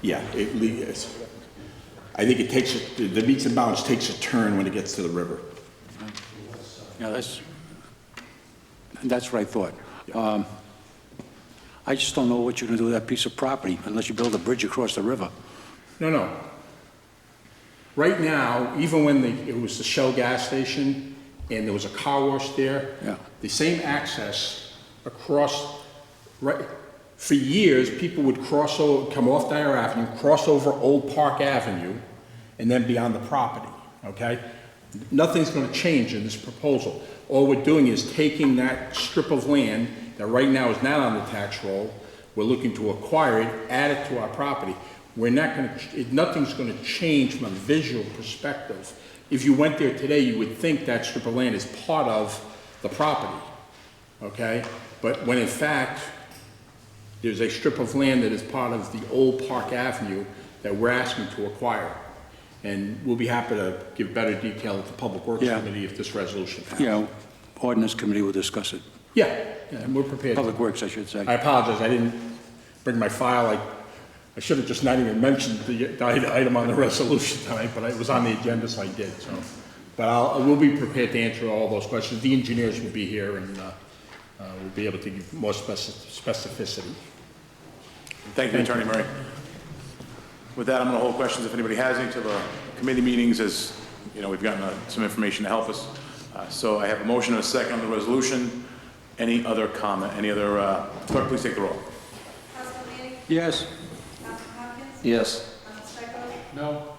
Yeah, I think it takes, the meets and bounds takes a turn when it gets to the river. Yeah, that's what I thought. I just don't know what you're going to do with that piece of property unless you build a bridge across the river. No. Right now, even when it was the Shell gas station and there was a car wash there, the same access across, right, for years, people would cross over, come off Dyer Avenue, cross over Old Park Avenue, and then be on the property, okay? Nothing's going to change in this proposal. All we're doing is taking that strip of land that right now is not on the tax roll, We're looking to acquire it, add it to our property. We're not going to, nothing's going to change from a visual perspective. If you went there today, you would think that strip of land is part of the property, okay? But when in fact, there's a strip of land that is part of the old Park Avenue that we're asking to acquire. And we'll be happy to give better detail at the Public Works Committee if this resolution passes. Yeah, ordinance committee will discuss it. Yeah, and we're prepared. Public Works, I should say. I apologize, I didn't bring my file. I should have just not even mentioned the item on the resolution tonight, but it was on the agenda, so I did. So, but we'll be prepared to answer all those questions. The engineers will be here, and we'll be able to give more specificity. Thank you, Attorney Murray. With that, I'm going to hold questions if anybody has any to the committee meetings, as you know, we've gotten some information to help us. So I have a motion and a second on the resolution. Any other comment? Any other? Clerk, please take the roll. Yes. Yes. No.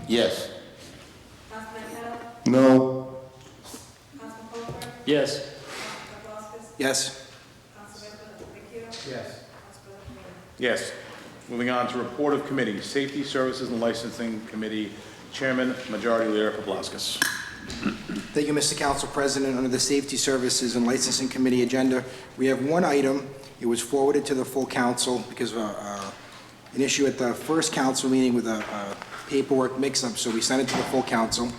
Yes. No. Yes. Yes. Yes. Yes. Moving on to report of committee, Safety Services and Licensing Committee Chairman, Majority Leader Paplaskas. Thank you, Mr. Council President. Under the Safety Services and Licensing Committee agenda, we have one item. It was forwarded to the full council because of an issue at the first council meeting with a paperwork mix-up, so we sent it to the full council.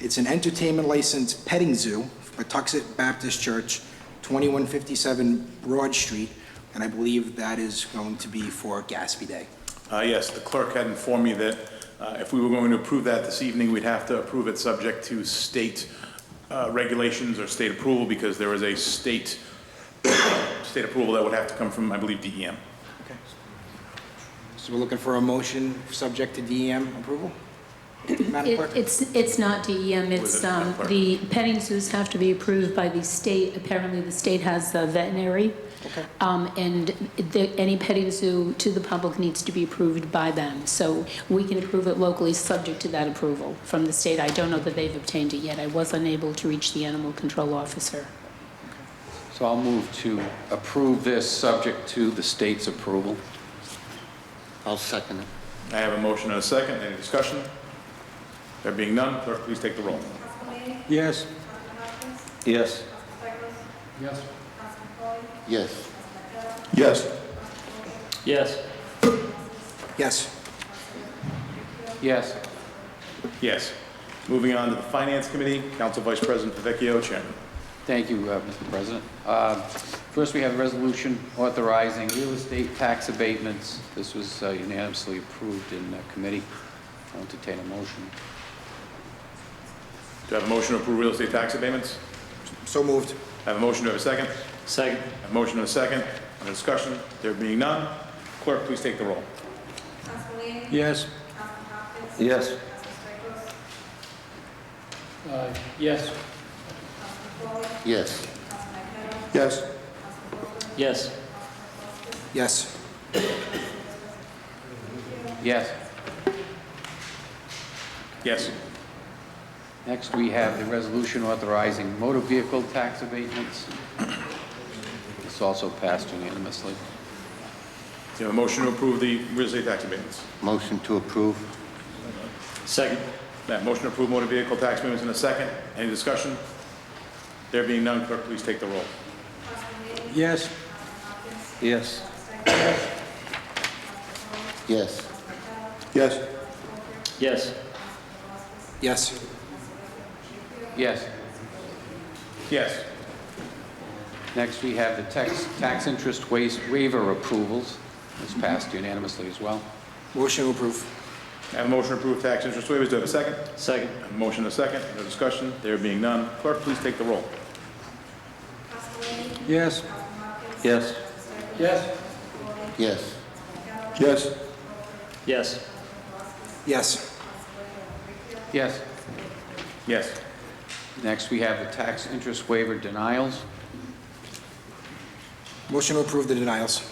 It's an entertainment license petting zoo for Patuxent Baptist Church, 2157 Broad Street, and I believe that is going to be for Gatsby Day. Yes, the clerk had informed me that if we were going to approve that this evening, we'd have to approve it subject to state regulations or state approval, because there is a state approval that would have to come from, I believe, DEM. Okay. So we're looking for a motion subject to DEM approval? Madam Clerk? It's not DEM, it's, the petting zoos have to be approved by the state. Apparently, the state has the veterinary. Okay. And any petting zoo to the public needs to be approved by them. So we can approve it locally, subject to that approval from the state. I don't know that they've obtained it yet. I was unable to reach the animal control officer. So I'll move to approve this subject to the state's approval. I'll second it. I have a motion and a second. Any discussion? There being none, clerk, please take the roll. Yes. Yes. Yes. Yes. Yes. Yes. Yes. Yes. Yes. Moving on to the Finance Committee, Council Vice President Pavecchio, Chairman. Thank you, Mr. President. First, we have a resolution authorizing real estate tax abatements. This was unanimously approved in committee. I'll entertain a motion. Do I have a motion to approve real estate tax abatements? So moved. I have a motion. Do I have a second? Second. I have a motion and a second. On the discussion, there being none, clerk, please take the roll. Yes. Yes. Yes. Yes. Yes. Yes. Yes. Yes. Yes. Next, we have the resolution authorizing motor vehicle tax abatements. This also passed unanimously. Do you have a motion to approve the real estate tax abatements? Motion to approve. Second. That motion to approve motor vehicle tax abatements in a second. Any discussion? There being none, clerk, please take the roll. Yes. Yes. Yes. Yes. Yes. Yes. Yes. Yes. Next, we have the tax interest waiver approvals. This passed unanimously as well. Motion to approve. I have a motion to approve tax interest waivers. Do I have a second? Second. I have a motion and a second. No discussion. There being none, clerk, please take the roll. Yes. Yes. Yes. Yes. Yes. Yes. Yes. Yes. Next, we have the tax interest waiver denials. Motion to approve the denials.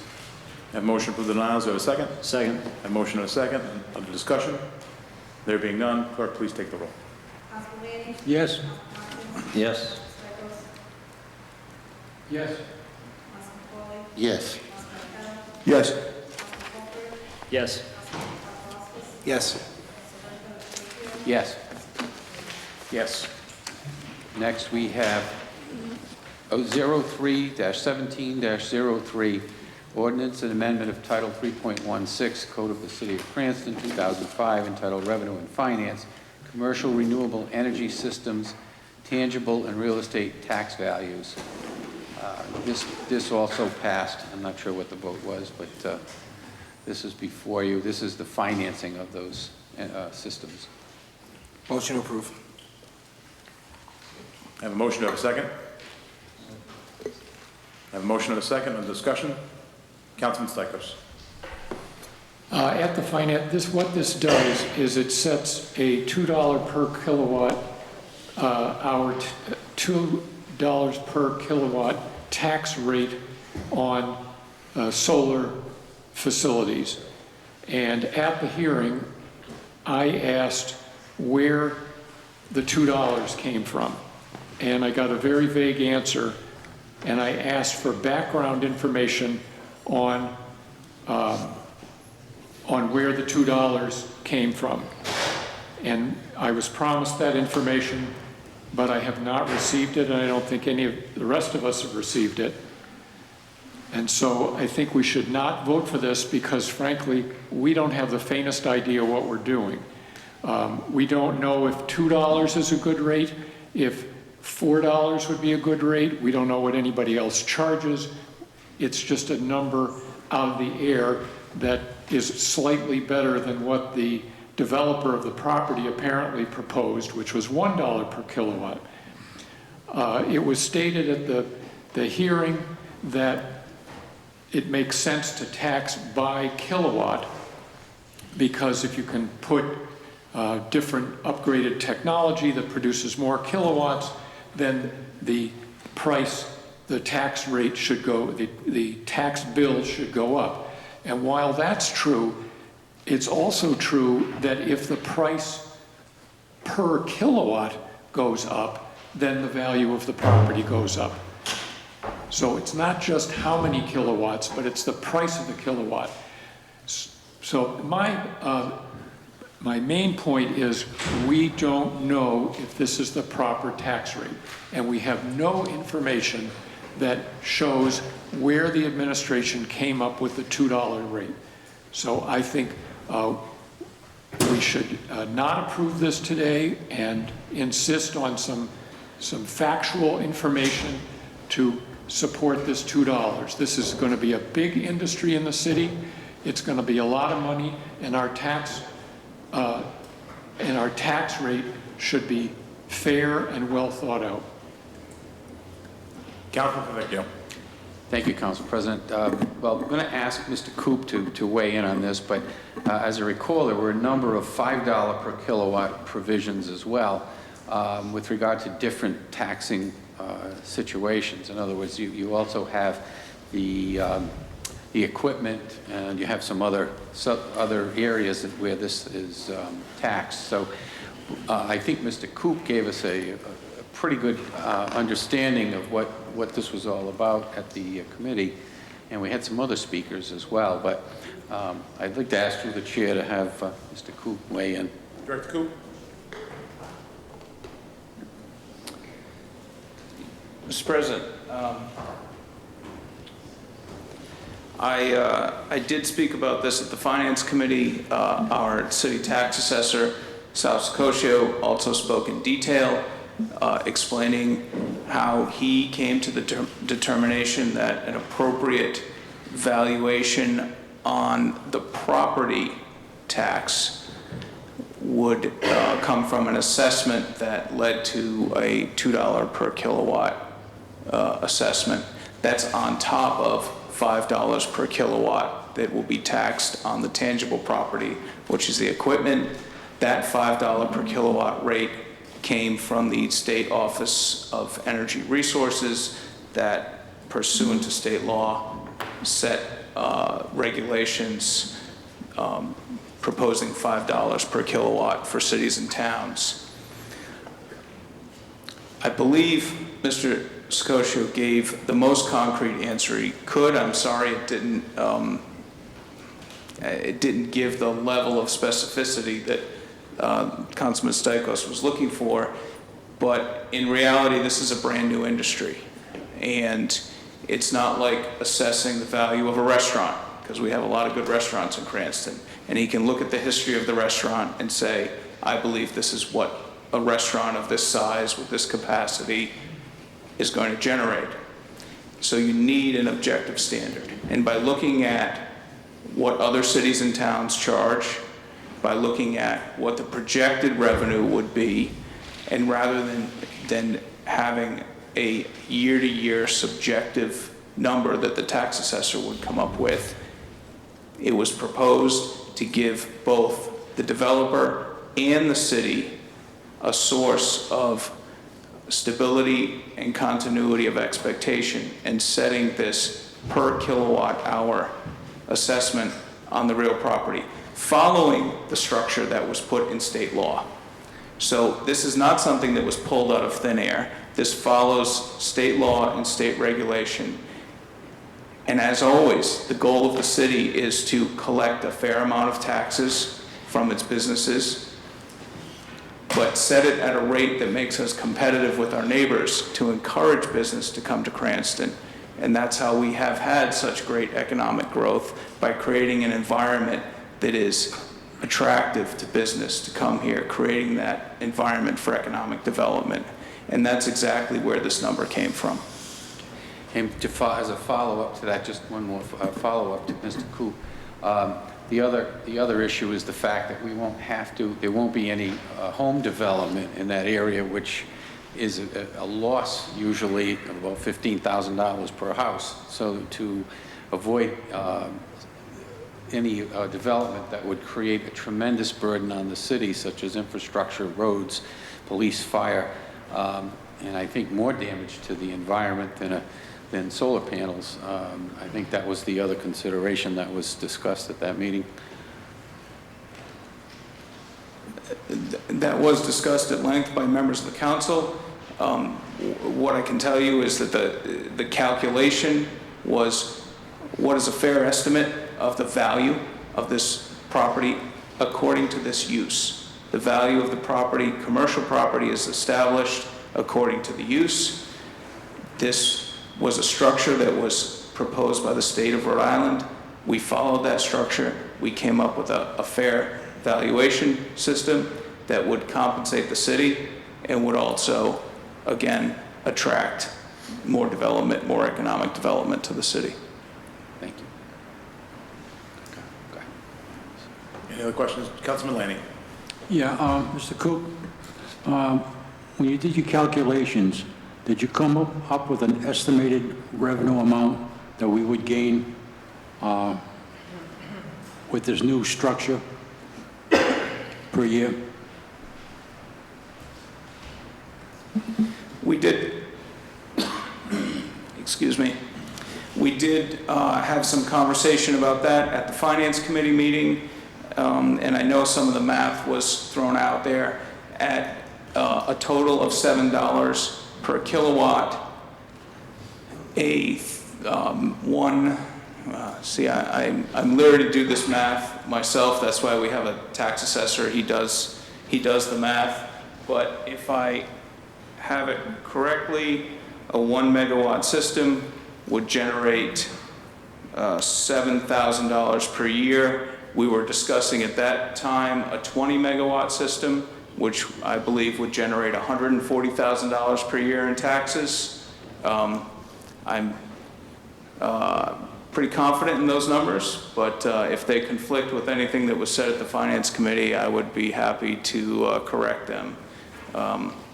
I have a motion to approve the denials. Do I have a second? Second. I have a motion and a second. Under discussion. There being none, clerk, please take the roll. Yes. Yes. Yes. Yes. Yes. Yes. Yes. Yes. Yes. Next, we have 03-17-03, ordinance and amendment of Title 3.16, Code of the City of Cranston, 2005, entitled Revenue and Finance, Commercial Renewable Energy Systems, Tangible and Real Estate Tax Values. This also passed. I'm not sure what the vote was, but this is before you. This is the financing of those systems. Motion to approve. I have a motion. Do I have a second? I have a motion and a second on discussion. Councilman Stichels. At the finance, what this does is it sets a $2 per kilowatt hour, $2 per kilowatt tax rate on solar facilities. And at the hearing, I asked where the $2 came from. And I got a very vague answer, and I asked for background information on where the $2 came from. And I was promised that information, but I have not received it, and I don't think any of the rest of us have received it. And so I think we should not vote for this because, frankly, we don't have the faintest idea what we're doing. We don't know if $2 is a good rate, if $4 would be a good rate. We don't know what anybody else charges. It's just a number out of the air that is slightly better than what the developer of the property apparently proposed, which was $1 per kilowatt. It was stated at the hearing that it makes sense to tax by kilowatt because if you can put different upgraded technology that produces more kilowatts, then the price, the tax rate should go, the tax bill should go up. And while that's true, it's also true that if the price per kilowatt goes up, then the value of the property goes up. So it's not just how many kilowatts, but it's the price of the kilowatt. So my main point is we don't know if this is the proper tax rate, and we have no information that shows where the administration came up with the $2 rate. So I think we should not approve this today and insist on some factual information to support this $2. This is going to be a big industry in the city. It's going to be a lot of money, and our tax rate should be fair and well thought out. Councilman Favicchio. Thank you, Council President. Well, I'm going to ask Mr. Coop to weigh in on this, but as I recall, there were a number of $5 per kilowatt provisions as well with regard to different taxing situations. In other words, you also have the equipment, and you have some other areas where this is taxed. So I think Mr. Coop gave us a pretty good understanding of what this was all about at the committee, and we had some other speakers as well. But I'd like to ask through the chair to have Mr. Coop weigh in. Director Coop. Mr. President, I did speak about this at the Finance Committee. Our city tax assessor, Sal Scoccio, also spoke in detail, explaining how he came to the determination that an appropriate valuation on the property tax would come from an assessment that led to a $2 per kilowatt assessment. That's on top of $5 per kilowatt that will be taxed on the tangible property, which is the equipment. That $5 per kilowatt rate came from the State Office of Energy Resources that, pursuant to state law, set regulations proposing $5 per kilowatt for cities and towns. I believe Mr. Scoccio gave the most concrete answer he could. I'm sorry it didn't it didn't give the level of specificity that Councilman Stichels was looking for. But in reality, this is a brand new industry. And it's not like assessing the value of a restaurant, because we have a lot of good restaurants in Cranston. And he can look at the history of the restaurant and say, I believe this is what a restaurant of this size with this capacity is going to generate. So you need an objective standard. And by looking at what other cities and towns charge, by looking at what the projected revenue would be, and rather than having a year-to-year subjective number that the tax assessor would come up with, it was proposed to give both the developer and the city a source of stability and continuity of expectation and setting this per kilowatt hour assessment on the real property, following the structure that was put in state law. So this is not something that was pulled out of thin air. This follows state law and state regulation. And as always, the goal of the city is to collect a fair amount of taxes from its businesses, but set it at a rate that makes us competitive with our neighbors to encourage business to come to Cranston. And that's how we have had such great economic growth, by creating an environment that is attractive to business to come here, creating that environment for economic development. And that's exactly where this number came from. And as a follow-up to that, just one more follow-up to Mr. Coop. The other issue is the fact that there won't be any home development in that area, which is a loss usually of about $15,000 per house. So to avoid any development that would create a tremendous burden on the city, such as infrastructure, roads, police, fire, and I think more damage to the environment than solar panels. I think that was the other consideration that was discussed at that meeting. That was discussed at length by members of the council. What I can tell you is that the calculation was what is a fair estimate of the value of this property according to this use. The value of the property, commercial property, is established according to the use. This was a structure that was proposed by the state of Rhode Island. We followed that structure. We came up with a fair valuation system that would compensate the city and would also, again, attract more development, more economic development to the city. Thank you. Any other questions? Councilman Lanning. Yeah, Mr. Coop, when you did your calculations, did you come up with an estimated revenue amount that we would gain with this new structure per year? We did, excuse me, we did have some conversation about that at the Finance Committee meeting, and I know some of the math was thrown out there at a total of $7 per kilowatt. I'm leery to do this math myself. That's why we have a tax assessor. He does the math. But if I have it correctly, a 1 megawatt system would generate $7,000 per year. We were discussing at that time a 20 megawatt system, which I believe would generate $140,000 per year in taxes. I'm pretty confident in those numbers, but if they conflict with anything that was said at the Finance Committee, I would be happy to correct them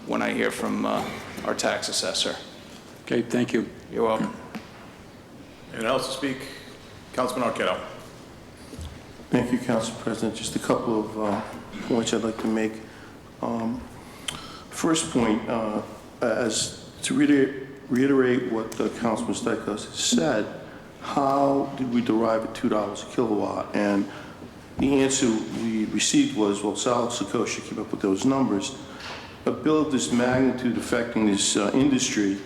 when I hear from our tax assessor. Okay, thank you. You're welcome. Anyone else to speak? Councilman Arquette. Thank you, Council President. Just a couple of points I'd like to make. First point, as to reiterate what Councilman Stichels said, how did we derive at $2 a kilowatt? And the answer we received was, well, South Secocia came up with those numbers. A bill of this magnitude affecting this industry,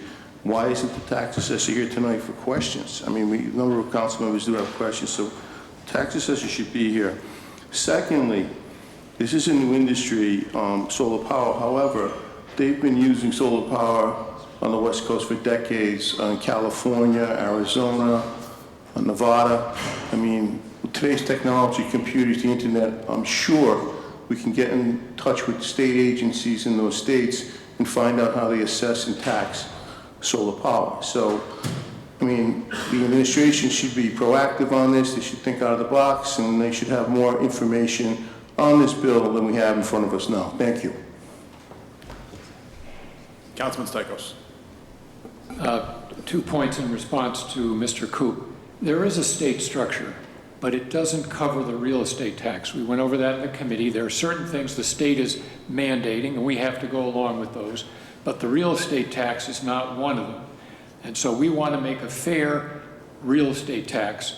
why isn't the tax assessor here tonight for questions? I mean, a number of council members do have questions, so tax assessor should be here. Secondly, this is a new industry, solar power. However, they've been using solar power on the West Coast for decades, in California, Arizona, Nevada. I mean, with today's technology, computers, the internet, I'm sure we can get in touch with state agencies in those states and find out how they assess and tax solar power. So, I mean, the administration should be proactive on this. They should think out of the box, and they should have more information on this bill than we have in front of us now. Thank you. Councilman Stichels. 2 points in response to Mr. Coop. There is a state structure, but it doesn't cover the real estate tax. We went over that in the committee. There are certain things the state is mandating, and we have to go along with those, but the real estate tax is not one of them. And so we want to make a fair real estate tax,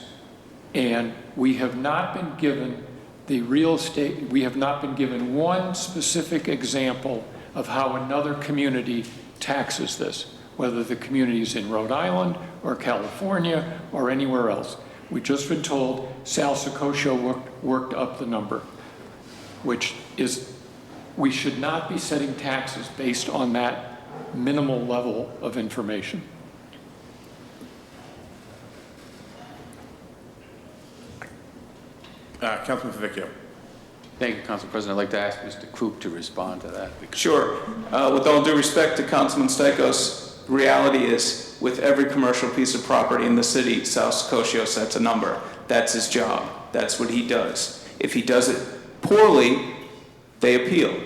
and we have not been given we have not been given one specific example of how another community taxes this, whether the community is in Rhode Island or California or anywhere else. We've just been told Sal Secosio worked up the number, which is, we should not be setting taxes based on that minimal level of information. Councilman Favicchio. Thank you, Council President. I'd like to ask Mr. Coop to respond to that. Sure. With all due respect to Councilman Stichels, reality is with every commercial piece of property in the city, Sal Secosio sets a number. That's his job. That's what he does. If he does it poorly, they appeal.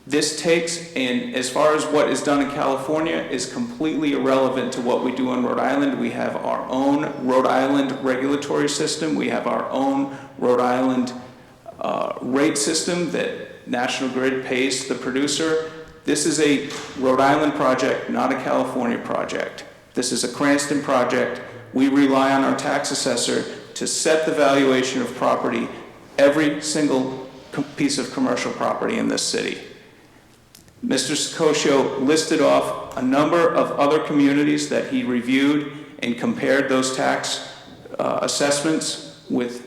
This takes, and as far as what is done in California, is completely irrelevant to what we do in Rhode Island. We have our own Rhode Island regulatory system. We have our own Rhode Island rate system that National Grid pays the producer. This is a Rhode Island project, not a California project. This is a Cranston project. We rely on our tax assessor to set the valuation of property, every single piece of commercial property in this city. Mr. Secosio listed off a number of other communities that he reviewed and compared those tax assessments with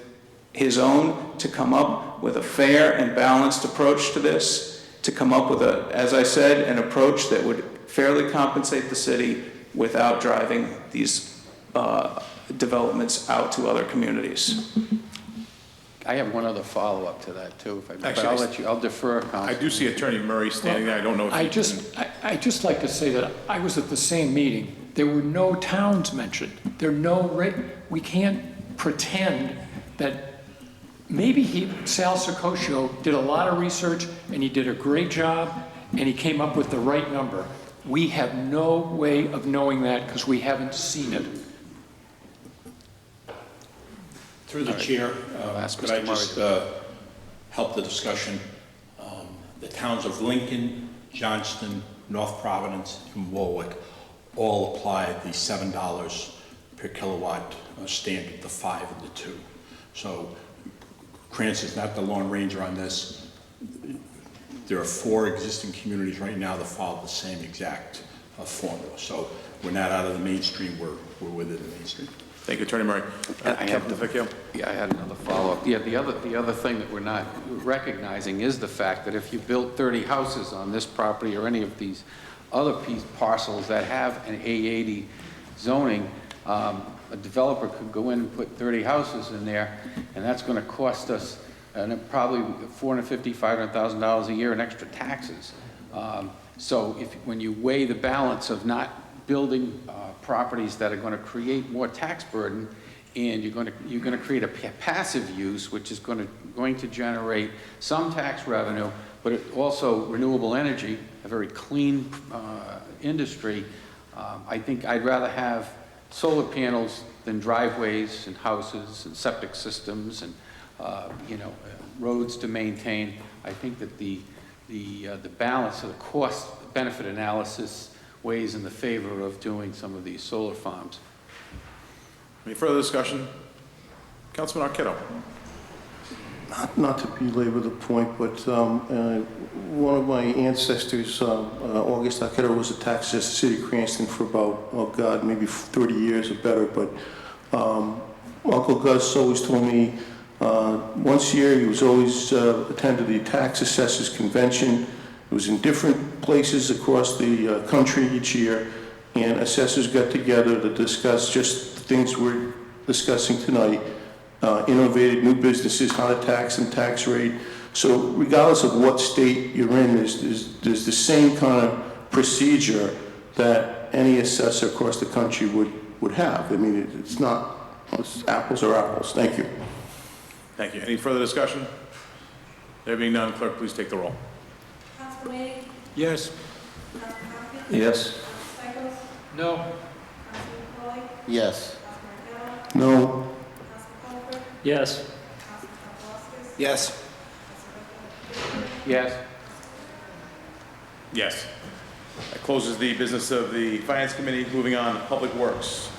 his own to come up with a fair and balanced approach to this, to come up with, as I said, an approach that would fairly compensate the city without driving these developments out to other communities. I have one other follow-up to that, too, if I may. But I'll defer, Council. I do see Attorney Murray standing there. I don't know if I just like to say that I was at the same meeting. There were no towns mentioned. We can't pretend that maybe Sal Secosio did a lot of research and he did a great job and he came up with the right number. We have no way of knowing that because we haven't seen it. Through the chair, could I just help the discussion? The towns of Lincoln, Johnston, North Providence, and Warwick all apply the $7 per kilowatt standard, the 5 and the 2. So Cranston's not the Lone Ranger on this. There are 4 existing communities right now that follow the same exact formula. So we're not out of the mainstream, we're within the mainstream. Thank you, Attorney Murray. Captain Favicchio. Yeah, I had another follow-up. Yeah, the other thing that we're not recognizing is the fact that if you build 30 houses on this property or any of these other parcels that have an A80 zoning, a developer could go in and put 30 houses in there, and that's going to cost us probably $450,000, $500,000 a year in extra taxes. So when you weigh the balance of not building properties that are going to create more tax burden, and you're going to create a passive use, which is going to generate some tax revenue, but also renewable energy, a very clean industry. I think I'd rather have solar panels than driveways and houses and septic systems and roads to maintain. I think that the balance of the cost-benefit analysis weighs in the favor of doing some of these solar farms. Any further discussion? Councilman Arquette. Not to belabor the point, but one of my ancestors, August Arquette, was a tax assessor in the city of Cranston for about, maybe 30 years or better. But Uncle Gus always told me once a year he was always attended the tax assessors convention. It was in different places across the country each year, and assessors got together to discuss just the things we're discussing tonight, innovative new businesses, how to tax and tax rate. So regardless of what state you're in, there's the same kind of procedure that any assessor across the country would have. I mean, it's apples or apples. Thank you. Thank you. Any further discussion? There being none, clerk, please take the roll. Councilman Wade? Yes. Councilman Hopkins? Yes. Councilman Stichels? No. Councilman Foley? Yes. Councilman Marquardt? No. Councilman Colfer? Yes. Councilman Paplaskas? Yes. Yes. Yes. That closes the business of the Finance Committee. Moving on to Public Works.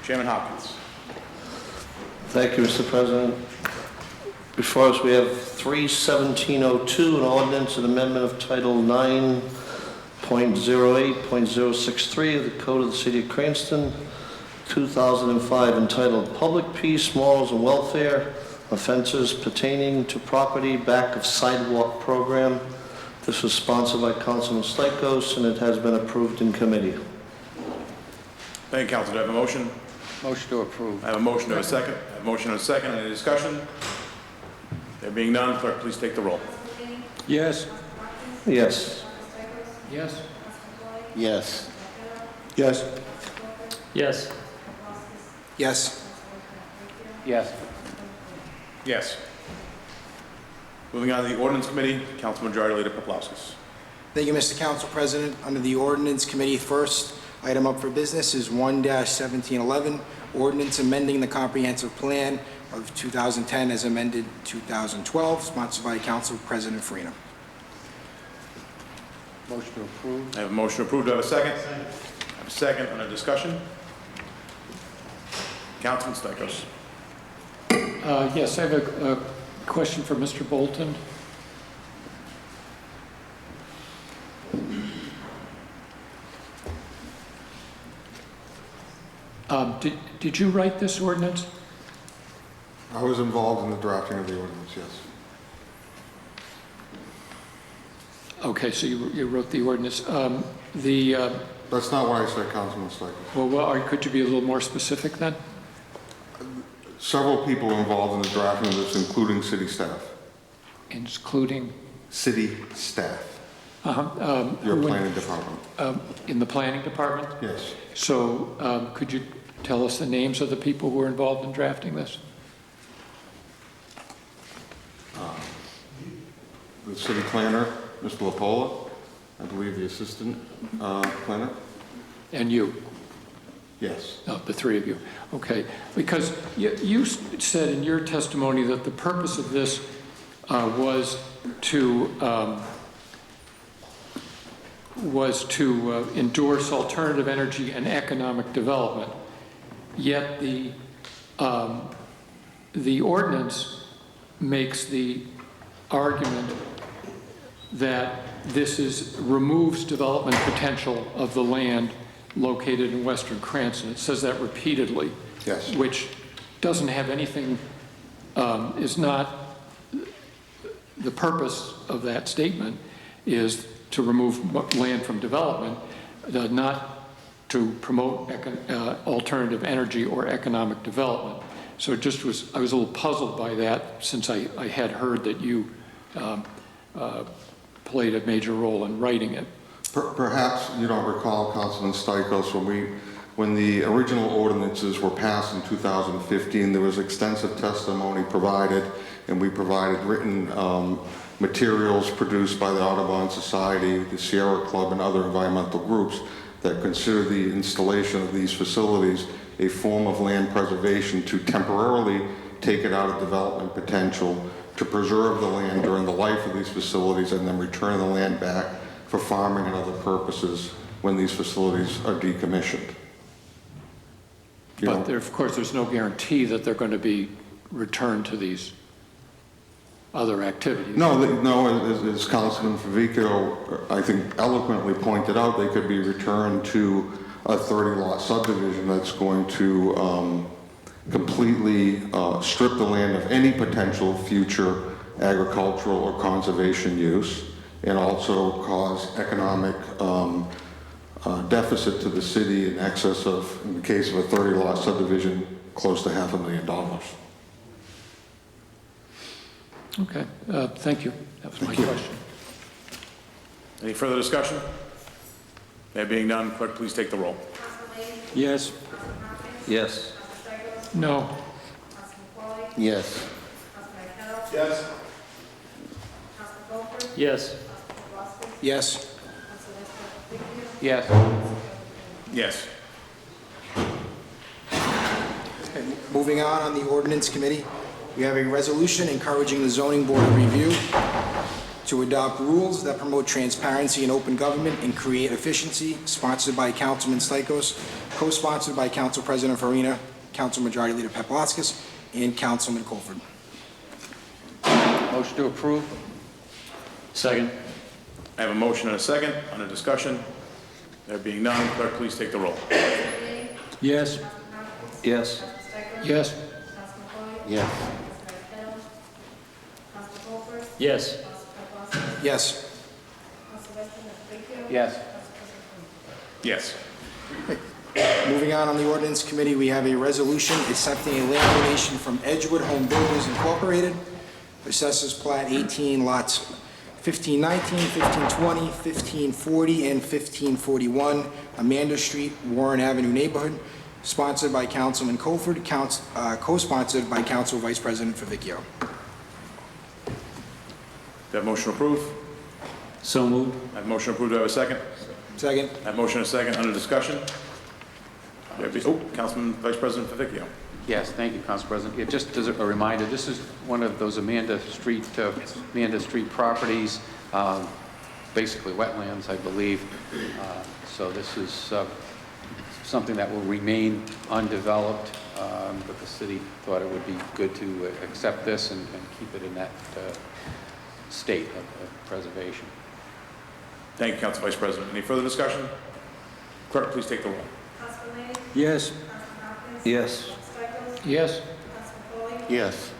Chairman Hopkins. Thank you, Mr. President. Before us, we have 31702, an ordinance and amendment of Title 9.08.063 of the Code of the City of Cranston, 2005, entitled Public Peace, Morals, and Welfare, Offenses Pertaining to Property Back of Sidewalk Program. This was sponsored by Councilman Stichels, and it has been approved in committee. Thank you, Council. Do I have a motion? Motion to approve. I have a motion. Do I have a second? I have a motion and a second. Any discussion? There being none, clerk, please take the roll. Yes. Yes. Yes. Yes. Yes. Yes. Yes. Yes. Yes. Moving on to the Ordinance Committee, Council Majority Leader Paplaskas. Thank you, Mr. Council President. Under the Ordinance Committee, first item up for business is 1-1711, ordinance amending the comprehensive plan of 2010 as amended 2012, sponsored by Council President Farina. Motion to approve. I have a motion to approve. Do I have a second? I have a second. Under discussion? Councilman Stichels. Yes, I have a question for Mr. Bolton. Did you write this ordinance? I was involved in the drafting of the ordinance, yes. Okay, so you wrote the ordinance. That's not what I said, Councilman Stichels. Well, could you be a little more specific then? Several people involved in the drafting of this, including city staff. Including? City staff. Uh-huh. Your planning department. In the planning department? Yes. So could you tell us the names of the people who were involved in drafting this? The city planner, Mr. LaPola, I believe the assistant planner. And you? Yes. No, the three of you. Okay. Because you said in your testimony that the purpose of this was to endorse alternative energy and economic development. Yet the ordinance makes the argument that this removes development potential of the land located in Western Cranston. It says that repeatedly. Yes. Which doesn't have anything, is not, the purpose of that statement is to remove land from development, not to promote alternative energy or economic development. So I was a little puzzled by that, since I had heard that you played a major role in writing it. Perhaps you don't recall, Councilman Stichels, when the original ordinances were passed in 2015, there was extensive testimony provided, and we provided written materials produced by the Audubon Society, the Sierra Club, and other environmental groups that consider the installation of these facilities a form of land preservation to temporarily take it out of development potential, to preserve the land during the life of these facilities, and then return the land back for farming and other purposes when these facilities are decommissioned. But of course, there's no guarantee that they're going to be returned to these other activities. No, as Councilman Favicchio, I think, eloquently pointed out, they could be returned to a 30-lot subdivision that's going to completely strip the land of any potential future agricultural or conservation use, and also cause economic deficit to the city in excess of, in the case of a 30-lot subdivision, close to $500,000. Okay, thank you. That was my question. Any further discussion? There being none, clerk, please take the roll. Yes. Yes. No. Yes. Yes. Yes. Yes. Yes. Yes. Okay, moving on the ordinance committee, we have a resolution encouraging the zoning board of review to adopt rules that promote transparency and open government and create efficiency, sponsored by Councilman Stichels, co-sponsored by Council President Farina, Council Majority Leader Papalaskis, and Councilman Colford. Motion to approve? Second. I have a motion and a second. Under discussion. There being none, clerk, please take the roll. Yes. Yes. Yes. Yes. Yes. Yes. Yes. Yes. Moving on the ordinance committee, we have a resolution accepting a land donation from Edgewood Home Builders Incorporated, Assessors Plat 18 lots 1519, 1520, 1540, and 1541, Amanda Street, Warren Avenue neighborhood, sponsored by Councilman Colford, co-sponsored by Council Vice President Favicchio. That motion approved? So moved. That motion approved. Do I have a second? Second. That motion and a second. Under discussion. Councilman Vice President Favicchio. Yes, thank you, Council President. Yeah, just as a reminder, this is one of those Amanda Street properties, basically wetlands, I believe. So this is something that will remain undeveloped, but the city thought it would be good to accept this and keep it in that state of preservation. Thank you, Council Vice President. Any further discussion? Clerk, please take the roll. Yes. Yes. Yes. Yes.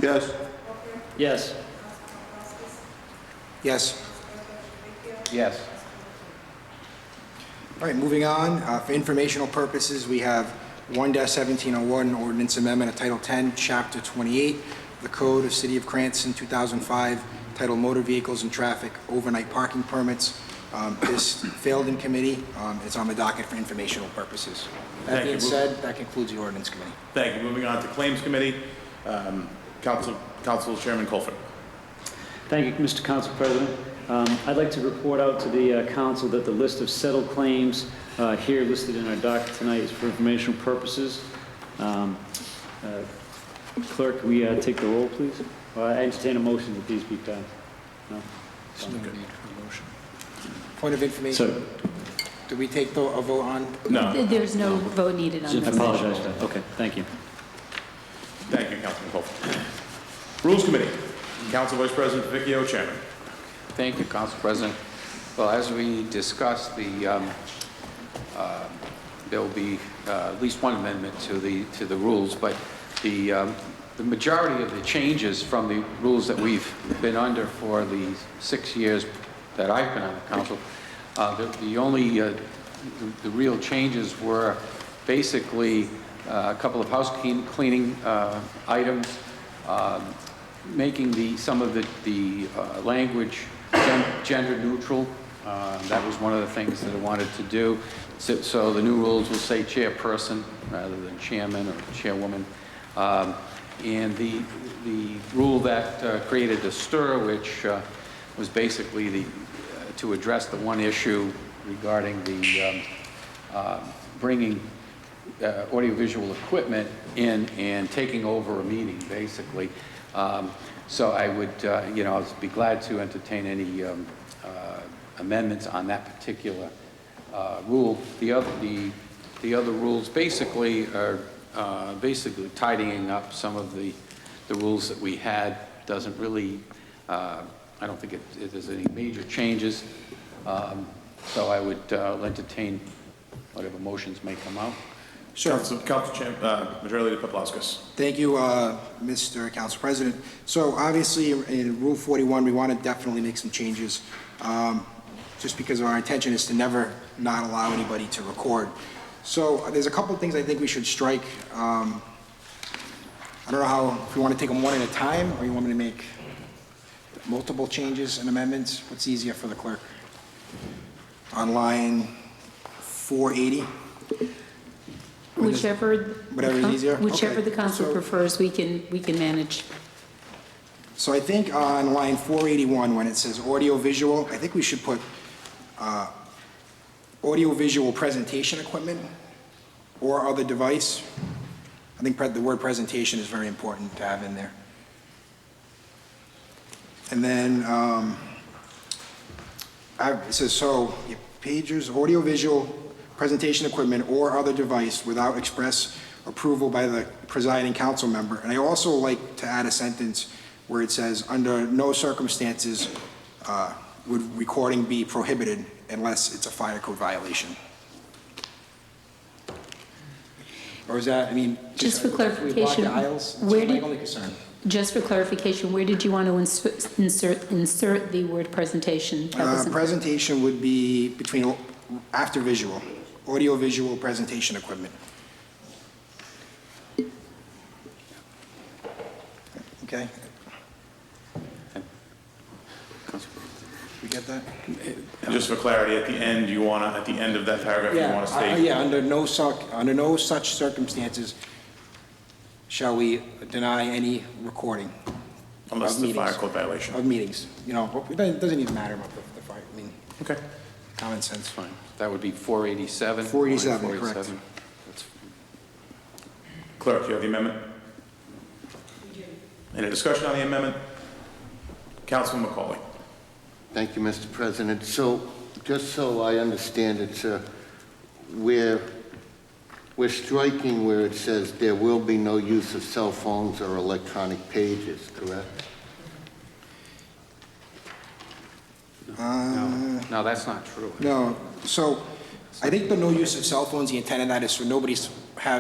Yes. Yes. Yes. Yes. All right, moving on. For informational purposes, we have 1-1701, ordinance amendment of Title 10, Chapter 28, the Code of City of Cranston, 2005, titled Motor Vehicles and Traffic Overnight Parking Permits. This failed in committee. It's on the docket for informational purposes. That being said, that concludes the ordinance committee. Thank you. Moving on to Claims Committee. Council Chairman Colford. Thank you, Mr. Council President. I'd like to report out to the council that the list of settled claims here listed in our docket tonight is for informational purposes. Clerk, we take the roll, please? I entertain a motion that these be passed. No? Point of information. Do we take a vote on? No. There's no vote needed on I this. apologize for that. Okay, thank you. Thank you, Councilman Colford. Rules Committee. Council Vice President Favicchio, Chairman. Thank you, Council President. Well, as we discussed, there'll be at least one amendment to the rules, but the majority of the changes from the rules that we've been under for the 6 years that I've been on the council, the only the real changes were basically a couple of house cleaning items, making some of the language gender neutral. That was one of the things that I wanted to do. So the new rules will say chairperson rather than chairman or chairwoman. And the rule that created a stir, which was basically to address the one issue regarding the bringing audiovisual equipment in and taking over a meeting, basically. So I would, I'd be glad to entertain any amendments on that particular rule. The other rules basically are basically tidying up some of the rules that we had. Doesn't really, I don't think there's any major changes. So I would entertain whatever motions may come out. Sure. Majority Leader Paplaskas. Thank you, Mr. Council President. So obviously, in Rule 41, we want to definitely make some changes, just because our intention is to never not allow anybody to record. So there's a couple of things I think we should strike. I don't know how, if you want to take them one at a time, or you want me to make multiple changes and amendments. What's easier for the clerk? On line 480? Whichever. Whatever is easier? Whichever Okay. the council So- prefers, we can manage. So I think on line 481, when it says audio-visual, I think we should put audio-visual presentation equipment or other device. I think the word presentation is very important to have in there. And then it says, so pagers, audio-visual presentation equipment or other device without express approval by the presiding council member. And I also like to add a sentence where it says, under no circumstances would recording be prohibited unless it's a fire code violation. Or is that, I mean, Just for if we block clarification, the aisles, that's where my did- only concern. Just for clarification, where did you want to insert the word presentation? That wasn't- Presentation would be between, after visual, audio-visual presentation equipment. Okay? We get that? Just for clarity, at the end, you want to, at the end of that paragraph, you want to state? Yeah, under no such circumstances shall we deny any recording. Unless of it's a fire meetings. code violation. Of meetings, you know, it doesn't even matter about the fire, I mean. Okay. Common sense. Fine. That would be 487? 487, Line correct. That's Clerk, you have the amendment? Any discussion on the amendment? Councilman McCauley. Thank you, Mr. President. So, just so I understand it, sir, we're striking where it says there will be no use of cell phones or electronic pages, correct? No, that's not true. No, so I think the no use of cell phones, the intent of that is so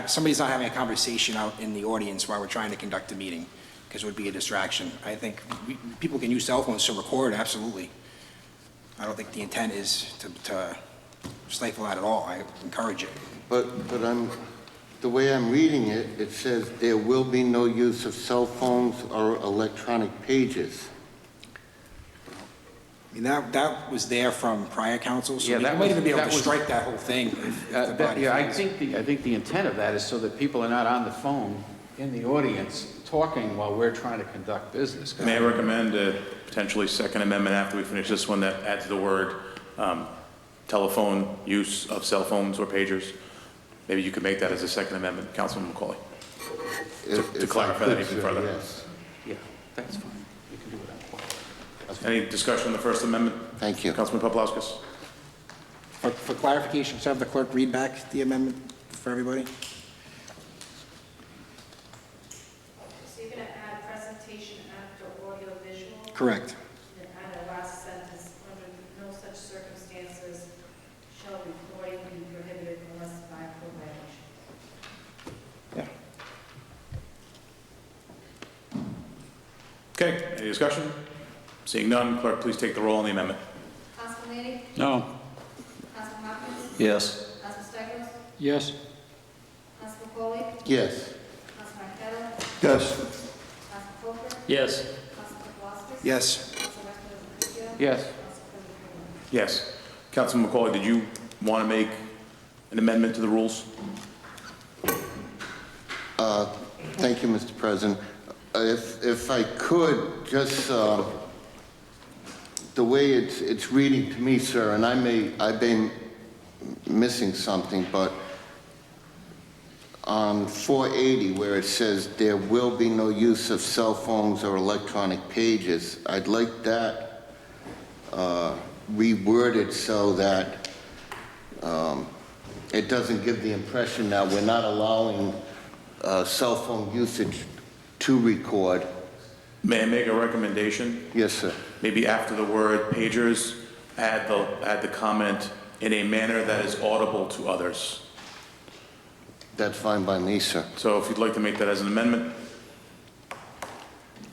somebody's not having a conversation out in the audience while we're trying to conduct a meeting, because it would be a distraction. I think people can use cell phones to record, absolutely. I don't think the intent is to stifle that at all. I encourage it. But the way I'm reading it, it says there will be no use of cell phones or electronic pages. I mean, that was there from prior councils, so Yeah, we that might was- even be able that to was- strike that whole thing. if the body Yeah, I feels. think the intent of that is so that people are not on the phone in the audience talking while we're trying to conduct business. May I recommend a potentially second amendment after we finish this one that adds the word telephone use of cell phones or pagers? Maybe you could make that as a second amendment, Councilman McCauley, to clarify that even further. Yes. Yeah, that's fine. You can do it. Any discussion on the First Amendment? Thank you. Councilman Paplaskas. For clarification, just have the clerk read back the amendment for everybody. So you're going to add presentation after audio-visual? Correct. And add a last sentence, under no such circumstances shall recording be prohibited unless by a code violation. Yeah. Okay, any discussion? Seeing none, clerk, please take the roll on the amendment. Councilman Laney? No. Councilman Hopkins? Yes. Councilman Stichels? Yes. Councilman Foley? Yes. Councilman Marqueta? Yes. Councilman Colfer? Yes. Councilman Paplaskas? Yes. Council President Trujillo? Yes. Council President Freeman? Yes. Councilman McCauley, did you want to make an amendment to the rules? Thank you, Mr. President. If I could, just the way it's reading to me, sir, and I've been missing something, but on 480, where it says there will be no use of cell phones or electronic pages, I'd like that reworded so that it doesn't give the impression that we're not allowing cell phone usage to record. May I make a recommendation? Yes, sir. Maybe after the word pagers, add the comment, in a manner that is audible to others. That's fine by me, sir. So if you'd like to make that as an amendment.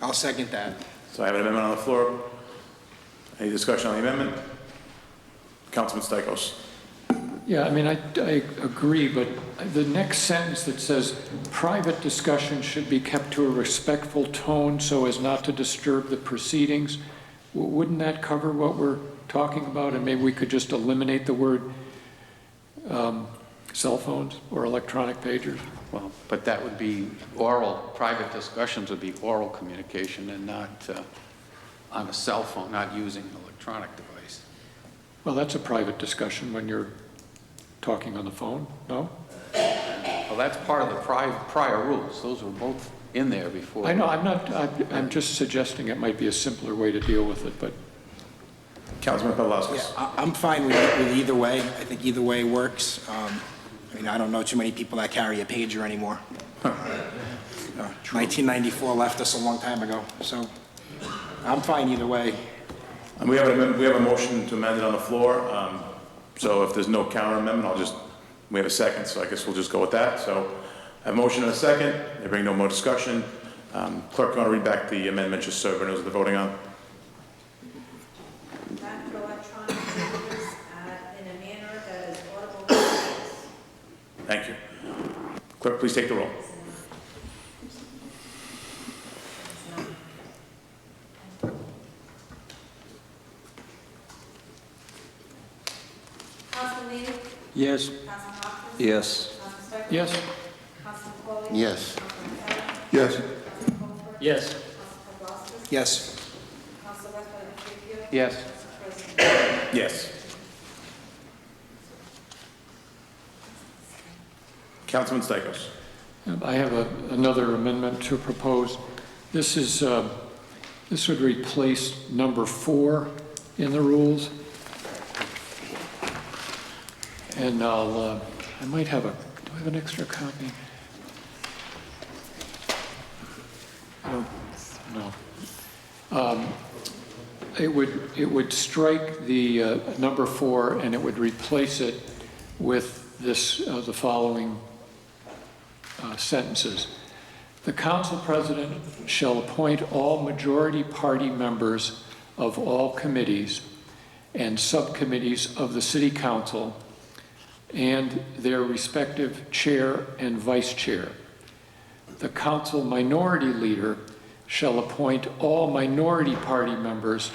I'll second that. So I have an amendment on the floor. Any discussion on the amendment? Councilman Stichels. Yeah, I mean, I agree, but the next sentence that says, private discussion should be kept to a respectful tone so as not to disturb the proceedings, wouldn't that cover what we're talking about? And maybe we could just eliminate the word cell phones or electronic pagers? Well, but that would be oral, private discussions would be oral communication and not on a cell phone, not using an electronic device. Well, that's a private discussion when you're talking on the phone, no? Well, that's part of the prior rules. Those were both in there before. I know, I'm just suggesting it might be a simpler way to deal with it, but. Councilman Pavlovskis. Yeah, I'm fine with either way. I think either way works. I mean, I don't know too many people that carry a pager anymore. 1994 left us a long time ago, so I'm fine either way. And we have a motion to amend it on the floor. So if there's no counter amendment, we have a second, so I guess we'll just go with that. So I have a motion and a second. There being no more discussion. Clerk, you want to read back the amendment just so everyone knows what they're voting on? Not for electronic papers in a manner that is audible to others. Thank you. Clerk, please take the roll. Councilman Lee? Yes. Councilman Hopkins? Yes. Councilman Stieglus? Yes. Councilman Foley? Yes. Councilman Kelly? Yes. Councilman Colfer? Yes. Councilman Pavlovskis? Yes. Council Vice President Trujillo? Yes. Council President? Yes. Councilman Stichels. I have another amendment to propose. This would replace number 4 in the rules. And I might have do I have an extra copy? No. It would strike the number 4 and it would replace it with this, the following sentences. The council president shall appoint all majority party members of all committees and subcommittees of the city council and their respective chair and vice chair. The council minority leader shall appoint all minority party members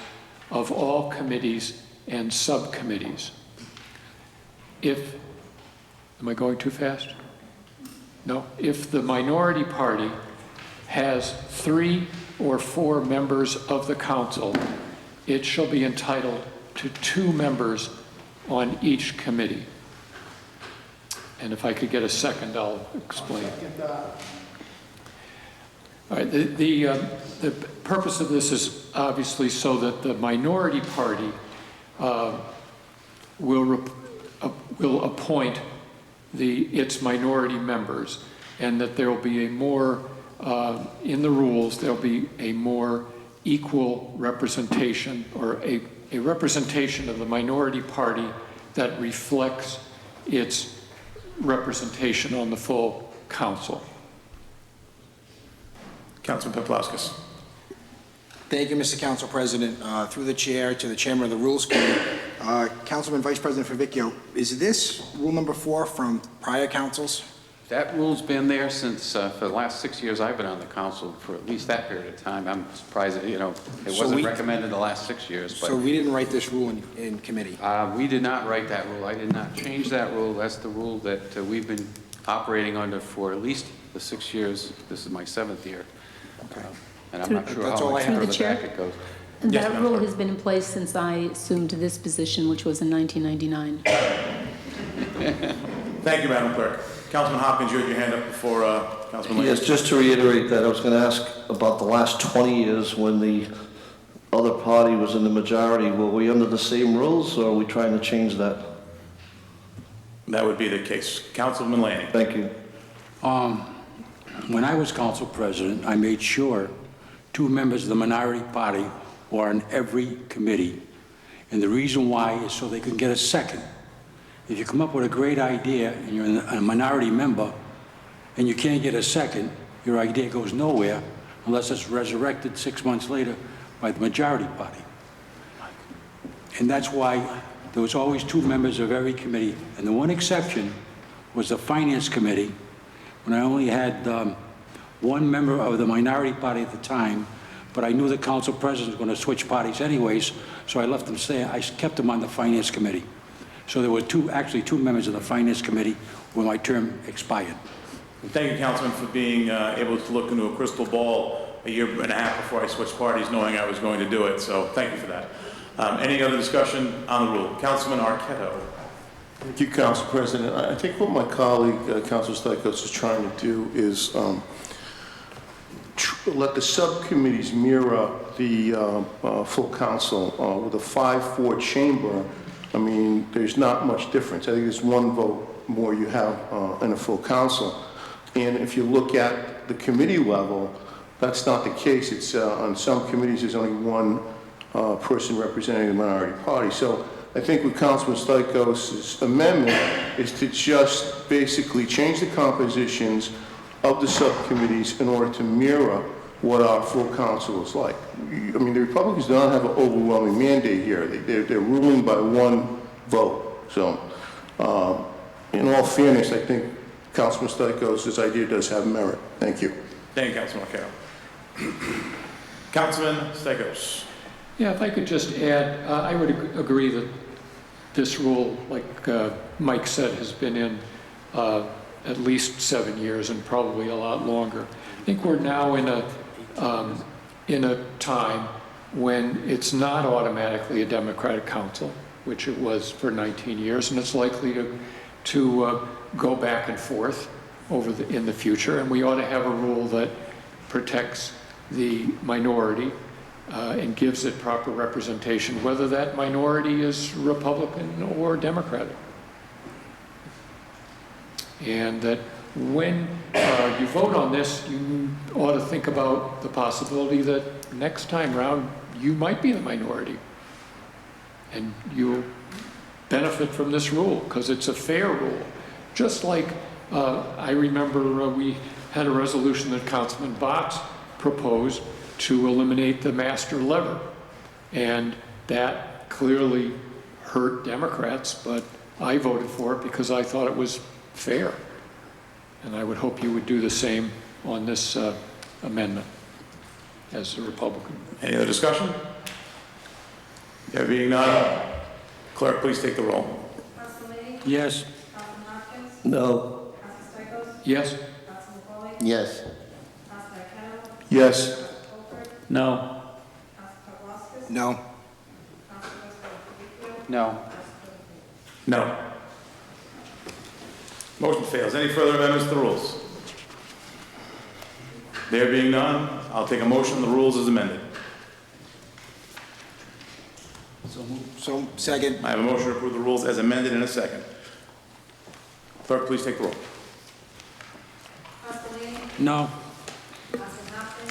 of all committees and subcommittees. Am I going too fast? No. If the minority party has 3 or 4 members of the council, it shall be entitled to 2 members on each committee. And if I could get a second, I'll explain. All right, the purpose of this is obviously so that the minority party will appoint its minority members, and that there will be a more, in the rules, there'll be a more equal representation, or a representation of the minority party that reflects its representation on the full council. Councilman Pavlovskis. Thank you, Mr. Council President. Through the chair to the chairman of the Rules Committee, Councilman Vice President Favicchio, is this rule number 4 from prior councils? That rule's been there since, for the last 6 years I've been on the council, for at least that period of time. I'm surprised that, it wasn't recommended the last 6 years. But So we didn't write this rule in committee? We did not write that rule. I did not change that rule. That's the rule that we've been operating under for at least the 6 years. This is my 7th year. Okay. And I'm not sure That's how all I much have. further Through the chair? back it goes. That rule has been in place since I assumed this position, which was in 1999. Thank you, Madam Clerk. Councilman Hopkins, you had your hand up before Councilman Lane. Yes, just to reiterate that, I was going to ask about the last 20 years when the other party was in the majority. Were we under the same rules, or are we trying to change that? That would be the case. Councilman Lanning. Thank you. When I was council president, I made sure 2 members of the minority party were on every committee. And the reason why is so they can get a second. If you come up with a great idea and you're a minority member, and you can't get a second, your idea goes nowhere unless it's resurrected 6 months later by the majority party. And that's why there was always 2 members of every committee, and the one exception was the Finance Committee, when I only had 1 member of the minority party at the time, but I knew the council president was going to switch parties anyways, so I left him stay. I kept him on the Finance Committee. So there were actually two members of the Finance Committee when my term expired. Thank you, Councilman, for being able to look into a crystal ball a year and a half before I switched parties, knowing I was going to do it. So thank you for that. Any other discussion on the rule? Councilman Arquette. Thank you, Council President. I think what my colleague, Councilor Stichels, is trying to do is let the subcommittees mirror the full council. With a 5-4 chamber, I mean, there's not much difference. I think there's 1 vote more you have in a full council. And if you look at the committee level, that's not the case. It's on some committees, there's only 1 person representing the minority party. So I think with Councilman Stichels' amendment is to just basically change the compositions of the subcommittees in order to mirror what our full council is like. I mean, the Republicans do not have an overwhelming mandate here. They're ruling by 1 vote. So in all fairness, I think Councilman Stichels' idea does have merit. Thank you. Thank you, Councilman Arquette. Councilman Stichels. Yeah, if I could just add, I would agree that this rule, like Mike said, has been in at least 7 years and probably a lot longer. I think we're now in a time when it's not automatically a Democratic council, which it was for 19 years, and it's likely to go back and forth in the future. And we ought to have a rule that protects the minority and gives it proper representation, whether that minority is Republican or Democratic. And that when you vote on this, you ought to think about the possibility that next time round you might be the minority and you'll benefit from this rule because it's a fair rule. Just like I remember we had a resolution that Councilman Botts proposed to eliminate the master lever, and that clearly hurt Democrats, but I voted for it because I thought it was fair. And I would hope you would do the same on this amendment as a Republican. Any other discussion? There being none, clerk, please take the roll. Yes. No. Yes. Yes. Yes. No. No. No. No. Motion fails. Any further amendments to the rules? There being none, I'll take a motion on the rules as amended. So second. I have a motion to approve the rules as amended in a second. Clerk, please take the roll. No.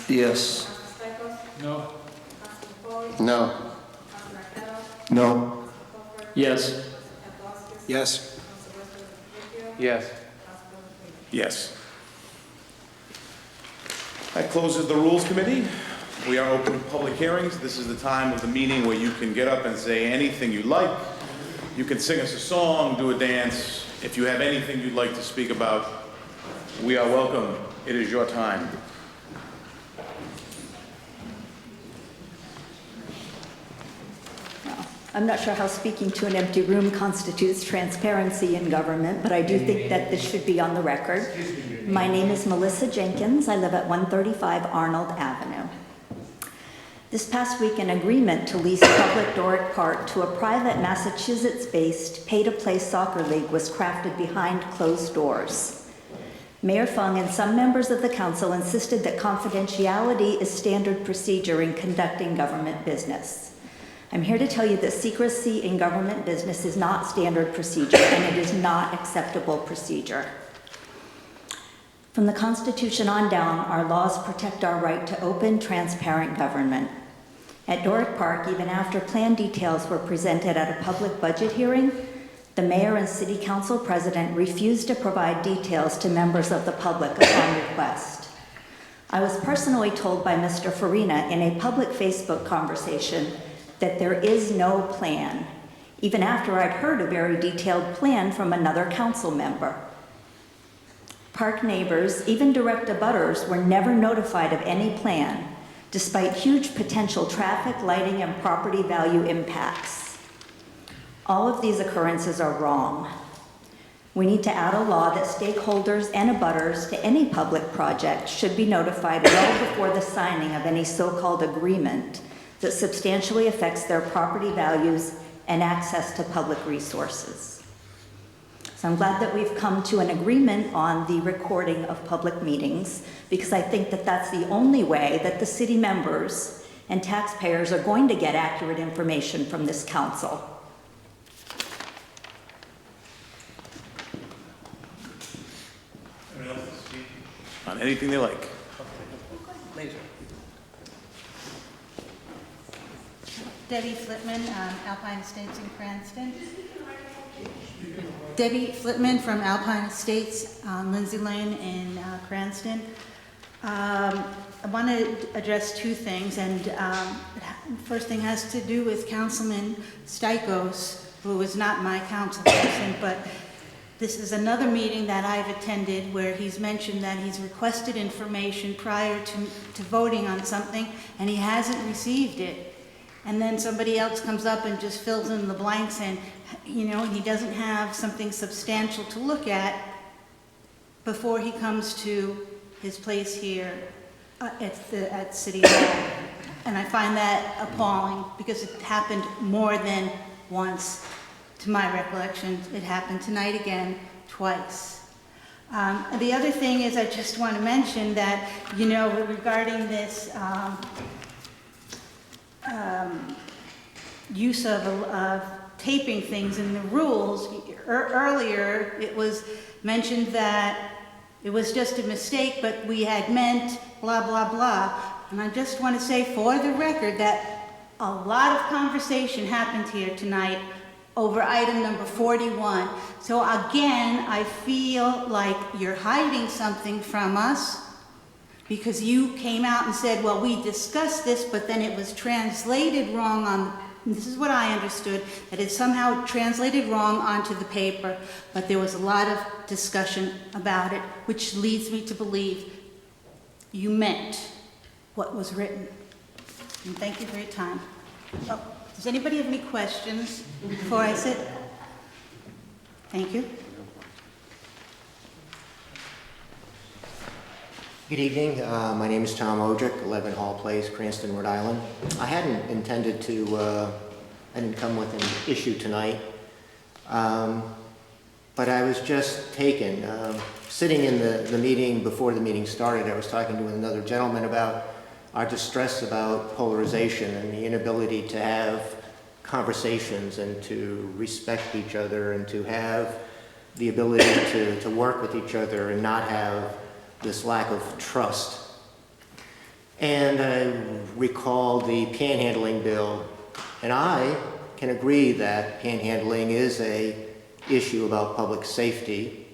Yes. No. No. No. Yes. Yes. Yes. Yes. That closes the Rules Committee. We are open to public hearings. This is the time of the meeting where you can get up and say anything you like. You can sing us a song, do a dance. If you have anything you'd like to speak about, we are welcome. It is your time. I'm not sure how speaking to an empty room constitutes transparency in government, but I do think that this should be on the record. My name is Melissa Jenkins. I live at 135 Arnold Avenue. This past week, an agreement to lease public Doric Park to a private Massachusetts-based pay-to-play soccer league was crafted behind closed doors. Mayor Fung and some members of the council insisted that confidentiality is standard procedure in conducting government business. I'm here to tell you that secrecy in government business is not standard procedure, and it is not acceptable procedure. From the Constitution on down, our laws protect our right to open, transparent government. At Doric Park, even after plan details were presented at a public budget hearing, The mayor and city council president refused to provide details to members of the public upon request. I was personally told by Mr. Farina in a public Facebook conversation that there is no plan, even after I'd heard a very detailed plan from another council member. Park neighbors, even direct abutters, were never notified of any plan, despite huge potential traffic, lighting, and property value impacts. All of these occurrences are wrong. We need to add a law that stakeholders and abutters to any public project should be notified well before the signing of any so-called agreement that substantially affects their property values and access to public resources. So I'm glad that we've come to an agreement on the recording of public meetings, because I think that that's the only way that the city members and taxpayers are going to get accurate information from this council. Anyone else to speak? On anything they like. Laser. Debbie Flitman, Alpine Estates in Cranston. Debbie Flitman from Alpine Estates, Lindsay Lane in Cranston. I want to address two things, and first thing has to do with Councilman Stikos, who is not my council person, but this is another meeting that I've attended where he's mentioned that he's requested information prior to voting on something, and he hasn't received it. And then somebody else comes up and just fills in the blanks, and he doesn't have something substantial to look at before he comes to his place here at City Hall. And I find that appalling because it happened more than once. To my recollection, it happened tonight again, twice. The other thing is I just want to mention that, regarding this use of taping things in the rules, earlier it was mentioned that it was just a mistake, but we had meant blah, blah, blah. And I just want to say for the record that a lot of conversation happened here tonight over item number 41. So again, I feel like you're hiding something from us because you came out and said, well, we discussed this, but then it was translated wrong on, this is what I understood, that it somehow translated wrong onto the paper, but there was a lot of discussion about it, which leads me to believe you meant what was written. And thank you for your time. Oh, does anybody have any questions before I sit? Thank you. Good evening. My name is Tom Odrick, 11 Hall Place, Cranston, Rhode Island. I hadn't intended to, I didn't come with an issue tonight, but I was just taken. Sitting in the meeting before the meeting started, I was talking to another gentleman about our distress about polarization and the inability to have conversations and to respect each other and to have the ability to work with each other and not have this lack of trust. And I recall the panhandling bill, and I can agree that panhandling is an issue about public safety,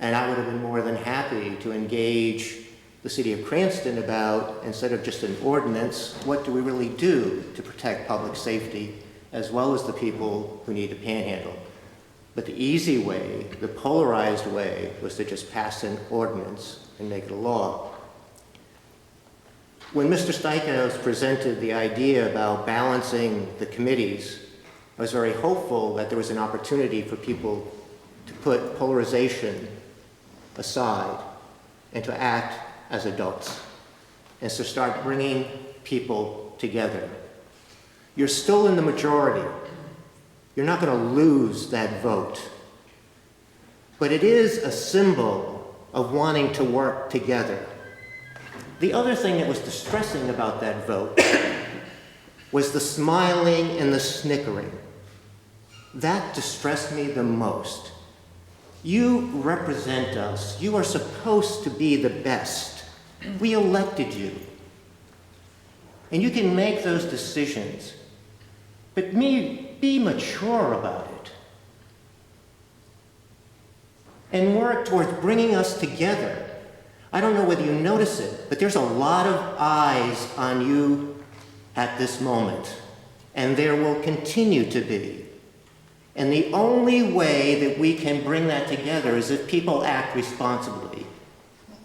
and I would have been more than happy to engage the city of Cranston about, instead of just an ordinance, what do we really do to protect public safety as well as the people who need to panhandle. But the easy way, the polarized way, was to just pass an ordinance and make it a law. When Mr. Stikos presented the idea about balancing the committees, I was very hopeful that there was an opportunity for people to put polarization aside and to act as adults and to start bringing people together. You're still in the majority. You're not going to lose that vote. But it is a symbol of wanting to work together. The other thing that was distressing about that vote was the smiling and the snickering. That distressed me the most. You represent us. You are supposed to be the best. We elected you. And you can make those decisions. But be mature about it. and work towards bringing us together. I don't know whether you notice it, but there's a lot of eyes on you at this moment, and there will continue to be. And the only way that we can bring that together is if people act responsibly.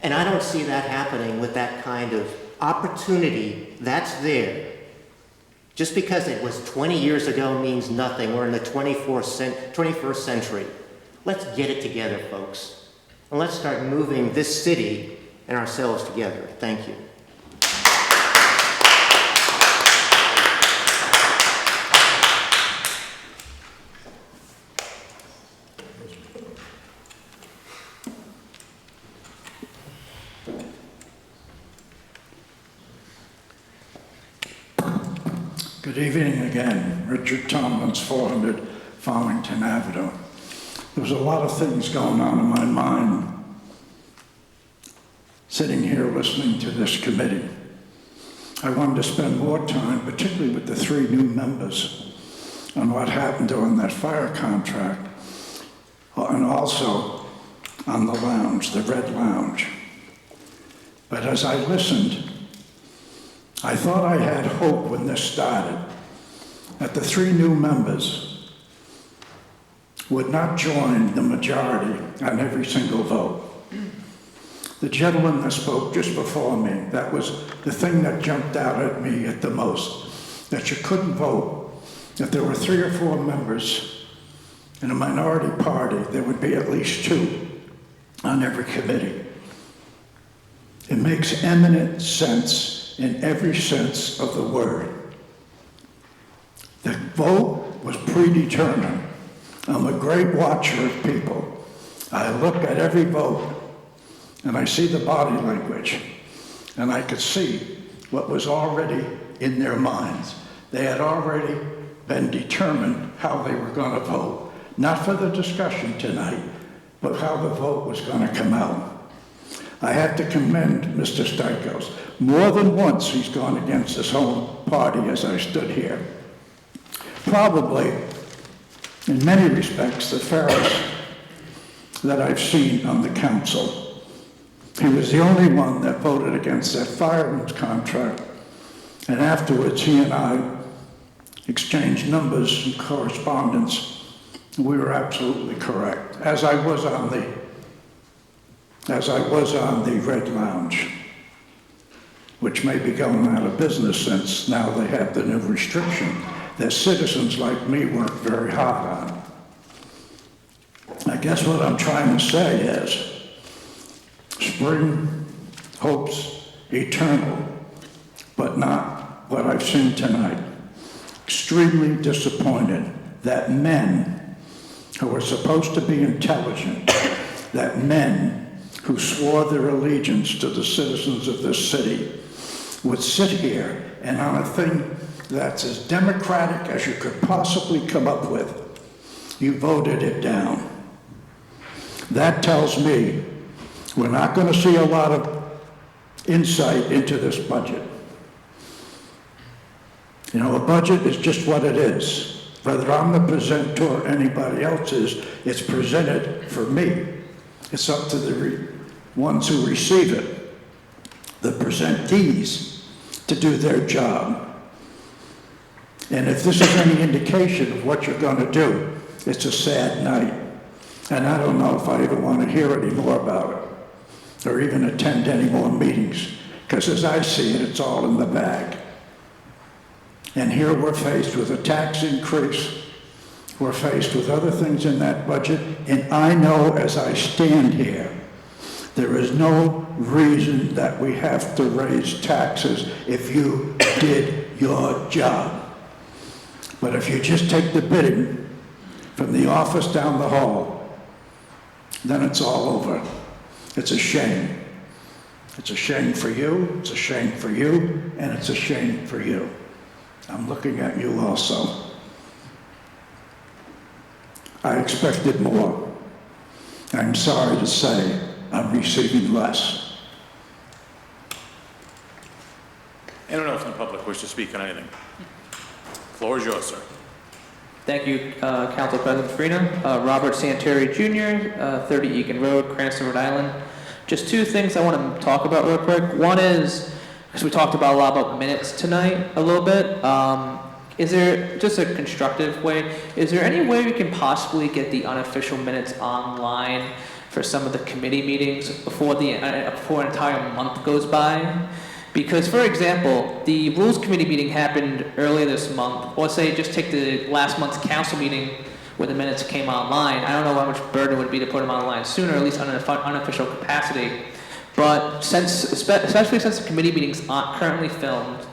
And I don't see that happening with that kind of opportunity that's there. Just because it was 20 years ago means nothing. We're in the 21st century. Let's get it together, folks. And let's start moving this city and ourselves together. Thank you. Good evening again. Richard Tomlins, 400 Farmington Avenue. There was a lot of things going on in my mind sitting here listening to this committee. I wanted to spend more time, particularly with the 3 new members, on what happened during that fire contract, and also on the lounge, the Red Lounge. But as I listened, I thought I had hope when this started, that the 3 new members would not join the majority on every single vote. The gentleman that spoke just before me, that was the thing that jumped out at me at the most, that you couldn't vote. If there were 3 or 4 members in a minority party, there would be at least 2 on every committee. It makes eminent sense in every sense of the word. The vote was predetermined. I'm a great watcher of people. I look at every vote and I see the body language, and I could see what was already in their minds. They had already been determined how they were going to vote, not for the discussion tonight, but how the vote was going to come out. I have to commend Mr. Stikos. More than once he's gone against his own party as I stood here. Probably, in many respects, the fairest that I've seen on the council. He was the only one that voted against that fireman's contract, and afterwards he and I exchanged numbers and correspondence. We were absolutely correct, as I was on the Red Lounge, which may be going out of business since now they have the new restriction that citizens like me work very hard on. I guess what I'm trying to say is, spring hopes eternal, but not what I've seen tonight. Extremely disappointed that men who are supposed to be intelligent, that men who swore their allegiance to the citizens of this city would sit here and on a thing that's as democratic as you could possibly come up with, you voted it down. That tells me we're not going to see a lot of insight into this budget. You know, a budget is just what it is. Whether I'm the presenter or anybody else is, it's presented for me. It's up to the ones who receive it, the presentees, to do their job. And if this is any indication of what you're going to do, it's a sad night. And I don't know if I even want to hear any more about it, or even attend any more meetings, because as I see it, it's all in the bag. And here we're faced with a tax increase, we're faced with other things in that budget, and I know as I stand here, there is no reason that we have to raise taxes if you did your job. But if you just take the bidding from the office down the hall, then it's all over. It's a shame. It's a shame for you, it's a shame for you, and it's a shame for you. I'm looking at you also. I expected more. I'm sorry to say I'm receiving less. Anyone else in the public wish to speak on anything? Floor is yours, sir. Thank you, Council President Farina. Robert Santeri Jr., 30 Egan Road, Cranston, Rhode Island. Just two things I want to talk about real quick. One is, because we talked about a lot about minutes tonight a little bit, is there, just a constructive way, is there any way we can possibly get the unofficial minutes online for some of the committee meetings before an entire month goes by? Because, for example, the Rules Committee meeting happened earlier this month, or say just take the last month's council meeting where the minutes came online. I don't know how much burden it would be to put them online sooner, at least on an unofficial capacity. But especially since the committee meetings aren't currently filmed,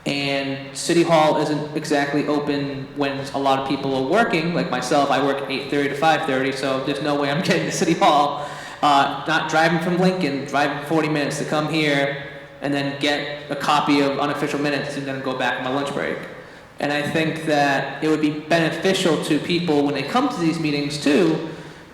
and City Hall isn't exactly open when a lot of people are working, like myself, I work 8:30 to 5:30, so there's no way I'm getting to City Hall, not driving from Lincoln, driving 40 minutes to come here, and then get a copy of unofficial minutes and then go back on my lunch break. And I think that it would be beneficial to people when they come to these meetings too,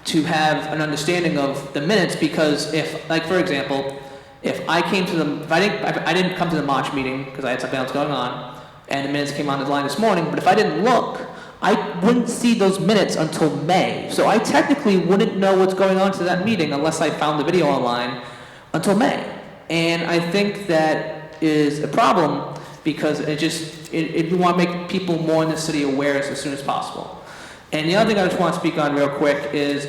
to have an understanding of the minutes, because if, like for example, if I came to the, I didn't come to the March meeting because I had something else going on, and the minutes came on the line this morning, but if I didn't look, I wouldn't see those minutes until May. So I technically wouldn't know what's going on to that meeting unless I found the video online until May. And I think that is a problem because we want to make people more in the city aware as soon as possible. And the other thing I just want to speak on real quick is,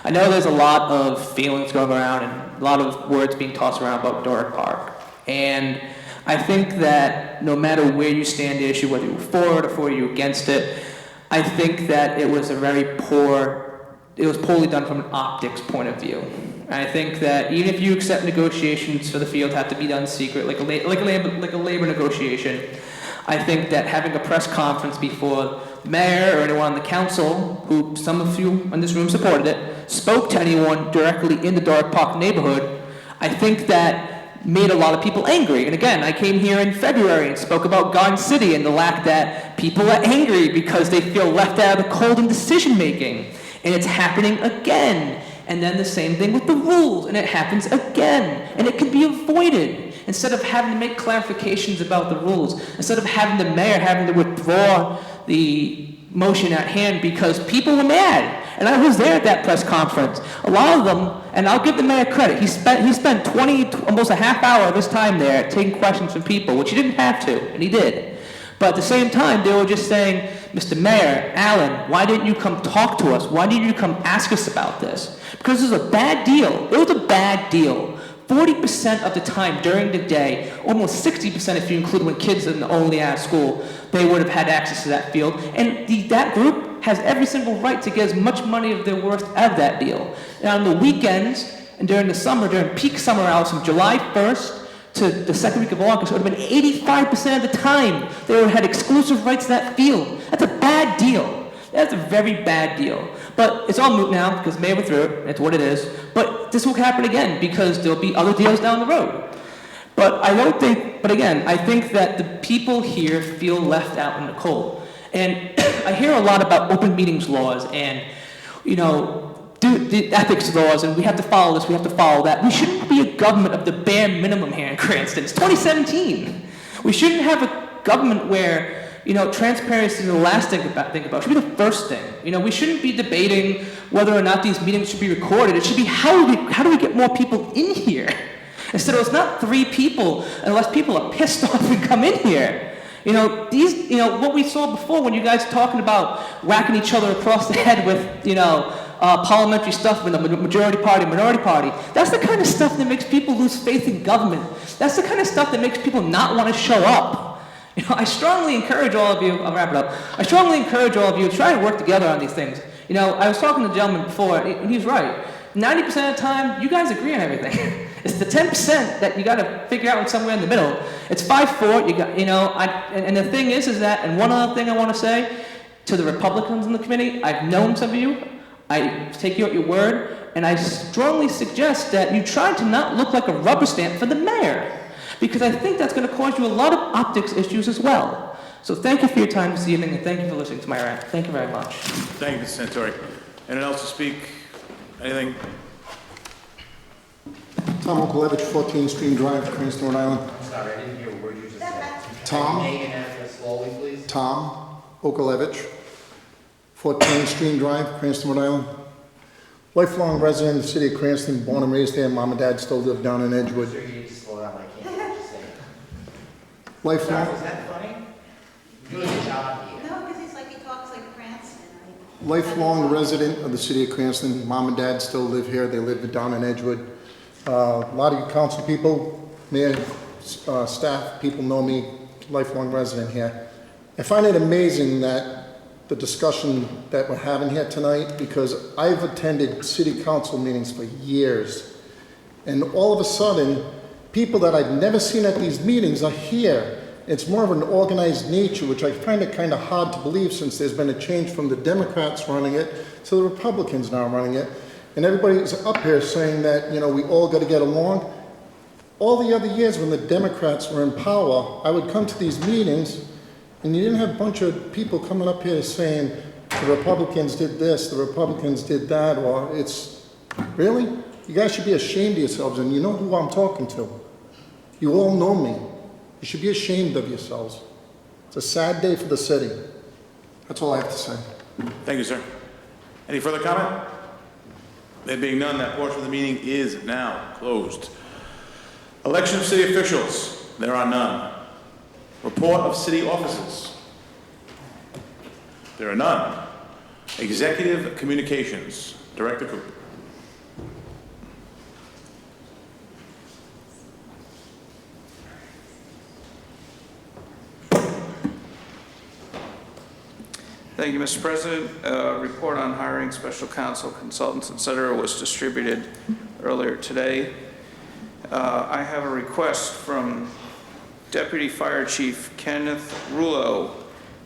I know there's a lot of feelings going around and a lot of words being tossed around about Doric Park. And I think that no matter where you stand the issue, whether you're for it or for you against it, I think that it was poorly done from an optics point of view. And I think that even if you accept negotiations for the field have to be done secret, like a labor negotiation, I think that having a press conference before the mayor or anyone on the council, who some of you in this room supported it, spoke to anyone directly in the Doric Park neighborhood, I think that made a lot of people angry. And again, I came here in February and spoke about Garden City and the lack that people are angry because they feel left out of the cold in decision making. And it's happening again. And then the same thing with the rules, and it happens again. And it can be avoided. Instead of having to make clarifications about the rules, instead of having the mayor having to withdraw the motion at hand because people were mad. And I was there at that press conference. A lot of them, and I'll give the mayor credit, he spent almost a half hour of his time there taking questions from people, which he didn't have to, and he did. But at the same time, they were just saying, Mr. Mayor, Alan, why didn't you come talk to us? Why didn't you come ask us about this? Because it was a bad deal. It was a bad deal. 40% of the time during the day, almost 60% if you include when kids are only out of school, they would have had access to that field. And that group has every single right to get as much money as they're worth out of that deal. And on the weekends and during the summer, during peak summer hours from July 1st to the second week of August, it would have been 85% of the time they would have had exclusive rights to that field. That's a bad deal. That's a very bad deal. But it's all moot now because May withdrew it. It's what it is. But this will happen again because there'll be other deals down the road. But again, I think that the people here feel left out in the cold. And I hear a lot about open meetings laws and, the ethics laws, and we have to follow this, we have to follow that. We shouldn't be a government of the bare minimum here in Cranston. It's 2017. We shouldn't have a government where transparency is the last thing about. It should be the first thing. We shouldn't be debating whether or not these meetings should be recorded. It should be how do we get more people in here? Instead of it's not 3 people unless people are pissed off and come in here. What we saw before when you guys are talking about whacking each other across the head with, parliamentary stuff in the majority party, minority party. That's the kind of stuff that makes people lose faith in government. That's the kind of stuff that makes people not want to show up. I strongly encourage all of you, I'll wrap it up. I strongly encourage all of you to try and work together on these things. I was talking to the gentleman before, and he's right. 90% of the time, you guys agree on everything. It's the 10% that you got to figure out somewhere in the middle. It's 5-4. And the thing is that, and one other thing I want to say to the Republicans in the committee, I've known some of you. I take you at your word, and I strongly suggest that you try to not look like a rubber stamp for the mayor, because I think that's going to cause you a lot of optics issues as well. So thank you for your time this evening, and thank you for listening to my rant. Thank you very much. Thank you, Mr. Santori. Anyone else to speak? Anything? Tom Okolevich, 14 Stream Drive, Cranston, Rhode Island. I'm sorry, I didn't hear a word you just said. Tom. Name and address slowly, please. Tom Okolevich, 14 Stream Drive, Cranston, Rhode Island. Lifelong resident of the city of Cranston, born and raised there. Mom and dad still live down in Edgewood. Sir, you need to slow down, I can't hear what you're saying. Lifelong, Is that funny? Doing a job here. No, because he talks like Cranston. lifelong resident of the city of Cranston. Mom and dad still live here. They live down in Edgewood. A lot of you council people, mayor, staff, people know me, lifelong resident here. I find it amazing that the discussion that we're having here tonight, because I've attended city council meetings for years, and all of a sudden, people that I've never seen at these meetings are here. It's more of an organized nature, which I find it kind of hard to believe since there's been a change from the Democrats running it to the Republicans now running it. And everybody's up here saying that, you know, we all got to get along. All the other years when the Democrats were in power, I would come to these meetings and you didn't have a bunch of people coming up here saying the Republicans did this, the Republicans did that, or it's, really? You guys should be ashamed of yourselves, and you know who I'm talking to. You all know me. You should be ashamed of yourselves. It's a sad day for the city. That's all I have to say. Thank you, sir. Any further comment? There being none, that portion of the meeting is now closed. Election of city officials. There are none. Report of city offices. There are none. Executive communications. Director Cooper. Thank you, Mr. President. Report on hiring special counsel, consultants, et cetera, was distributed earlier today. I have a request from Deputy Fire Chief Kenneth Rouleau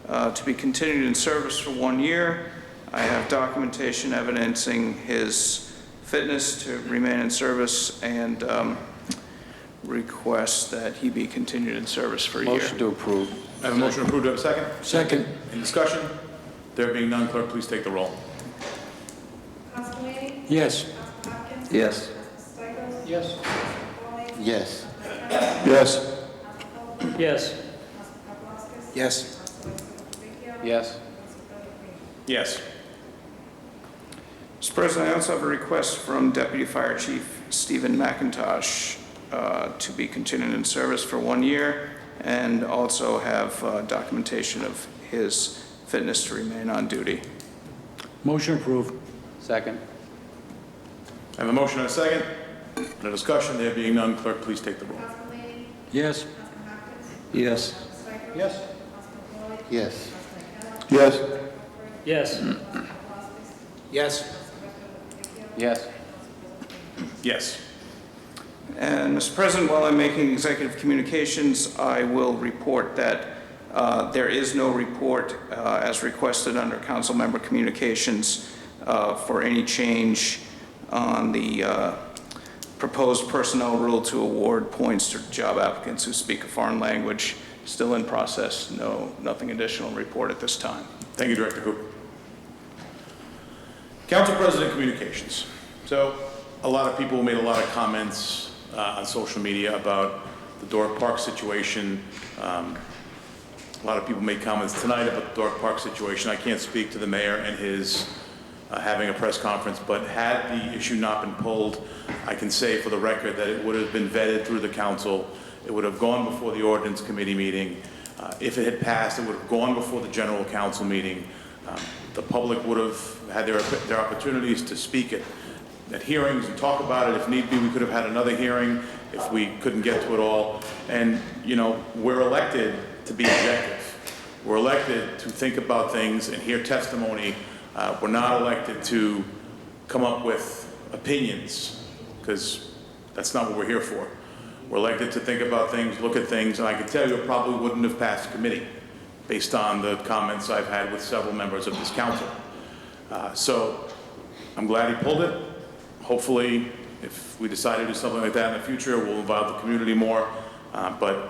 to be continued in service for 1 year. I have documentation evidencing his fitness to remain in service and request that he be continued in service for a year. Motion to approve. I have a motion approved. Do I have a second? Second. Any discussion? There being none, clerk, please take the roll. Council Laney? Yes. Council Hopkins? Yes. Council Stichels? Yes. Yes. Yes. Yes. Yes. Yes. Yes. Mr. President, I also have a request from Deputy Fire Chief Stephen McIntosh to be continued in service for 1 year, and also have documentation of his fitness to remain on duty. Motion approved. Second. I have a motion and a second. No discussion. There being none, clerk, please take the roll. Council Laney? Yes. Council Hopkins? Yes. Council Stichels? Yes. Council Floyd? Yes. Council McKenna? Yes. Yes. Yes. Yes. Yes. And Mr. President, while I'm making executive communications, I will report that there is no report as requested under council member communications for any change on the proposed personnel rule to award points to job applicants who speak a foreign language. Still in process. Nothing additional report at this time. Thank you, Director Cooper. Council President Communications. So, a lot of people made a lot of comments on social media about the Dork Park situation. A lot of people made comments tonight about the Dork Park situation. I can't speak to the mayor and his having a press conference, but had the issue not been pulled, I can say for the record that it would have been vetted through the council. It would have gone before the ordinance committee meeting. If it had passed, it would have gone before the general council meeting. The public would have had their opportunities to speak at hearings and talk about it. If need be, we could have had another hearing if we couldn't get to it all. And, you know, we're elected to be objective. We're elected to think about things and hear testimony. We're not elected to come up with opinions, because that's not what we're here for. We're elected to think about things, look at things, and I can tell you it probably wouldn't have passed committee based on the comments I've had with several members of this council. So I'm glad he pulled it. Hopefully, if we decide to do something like that in the future, we'll involve the community more, but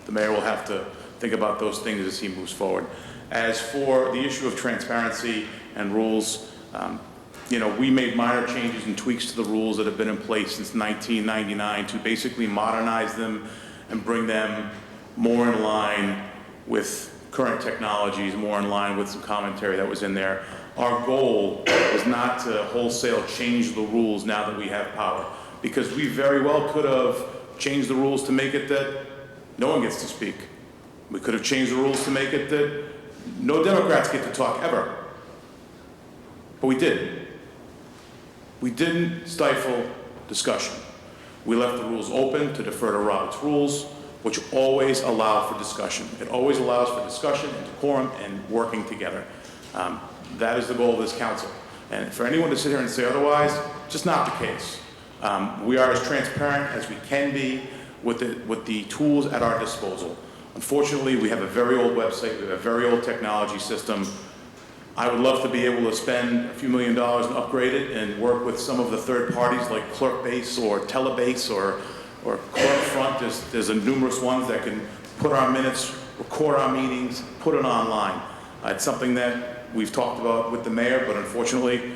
the mayor will have to think about those things as he moves forward. As for the issue of transparency and rules, you know, we made minor changes and tweaks to the rules that have been in place since 1999 to basically modernize them and bring them more in line with current technologies, more in line with some commentary that was in there. our goal is not to wholesale change the rules now that we have power, because we very well could have changed the rules to make it that no one gets to speak. We could have changed the rules to make it that no Democrats get to talk ever. But we didn't. We didn't stifle discussion. We left the rules open to defer to Robert's rules, which always allow for discussion. It always allows for discussion and decorum and working together. That is the goal of this council. And for anyone to sit here and say otherwise, just not the case. We are as transparent as we can be with the tools at our disposal. Unfortunately, we have a very old website, we have a very old technology system. I would love to be able to spend a few $1 million and upgrade it and work with some of the third parties like Clerkbase or Telebase or ClerkFront. There's numerous ones that can put our minutes, record our meetings, put it online. It's something that we've talked about with the mayor, but unfortunately,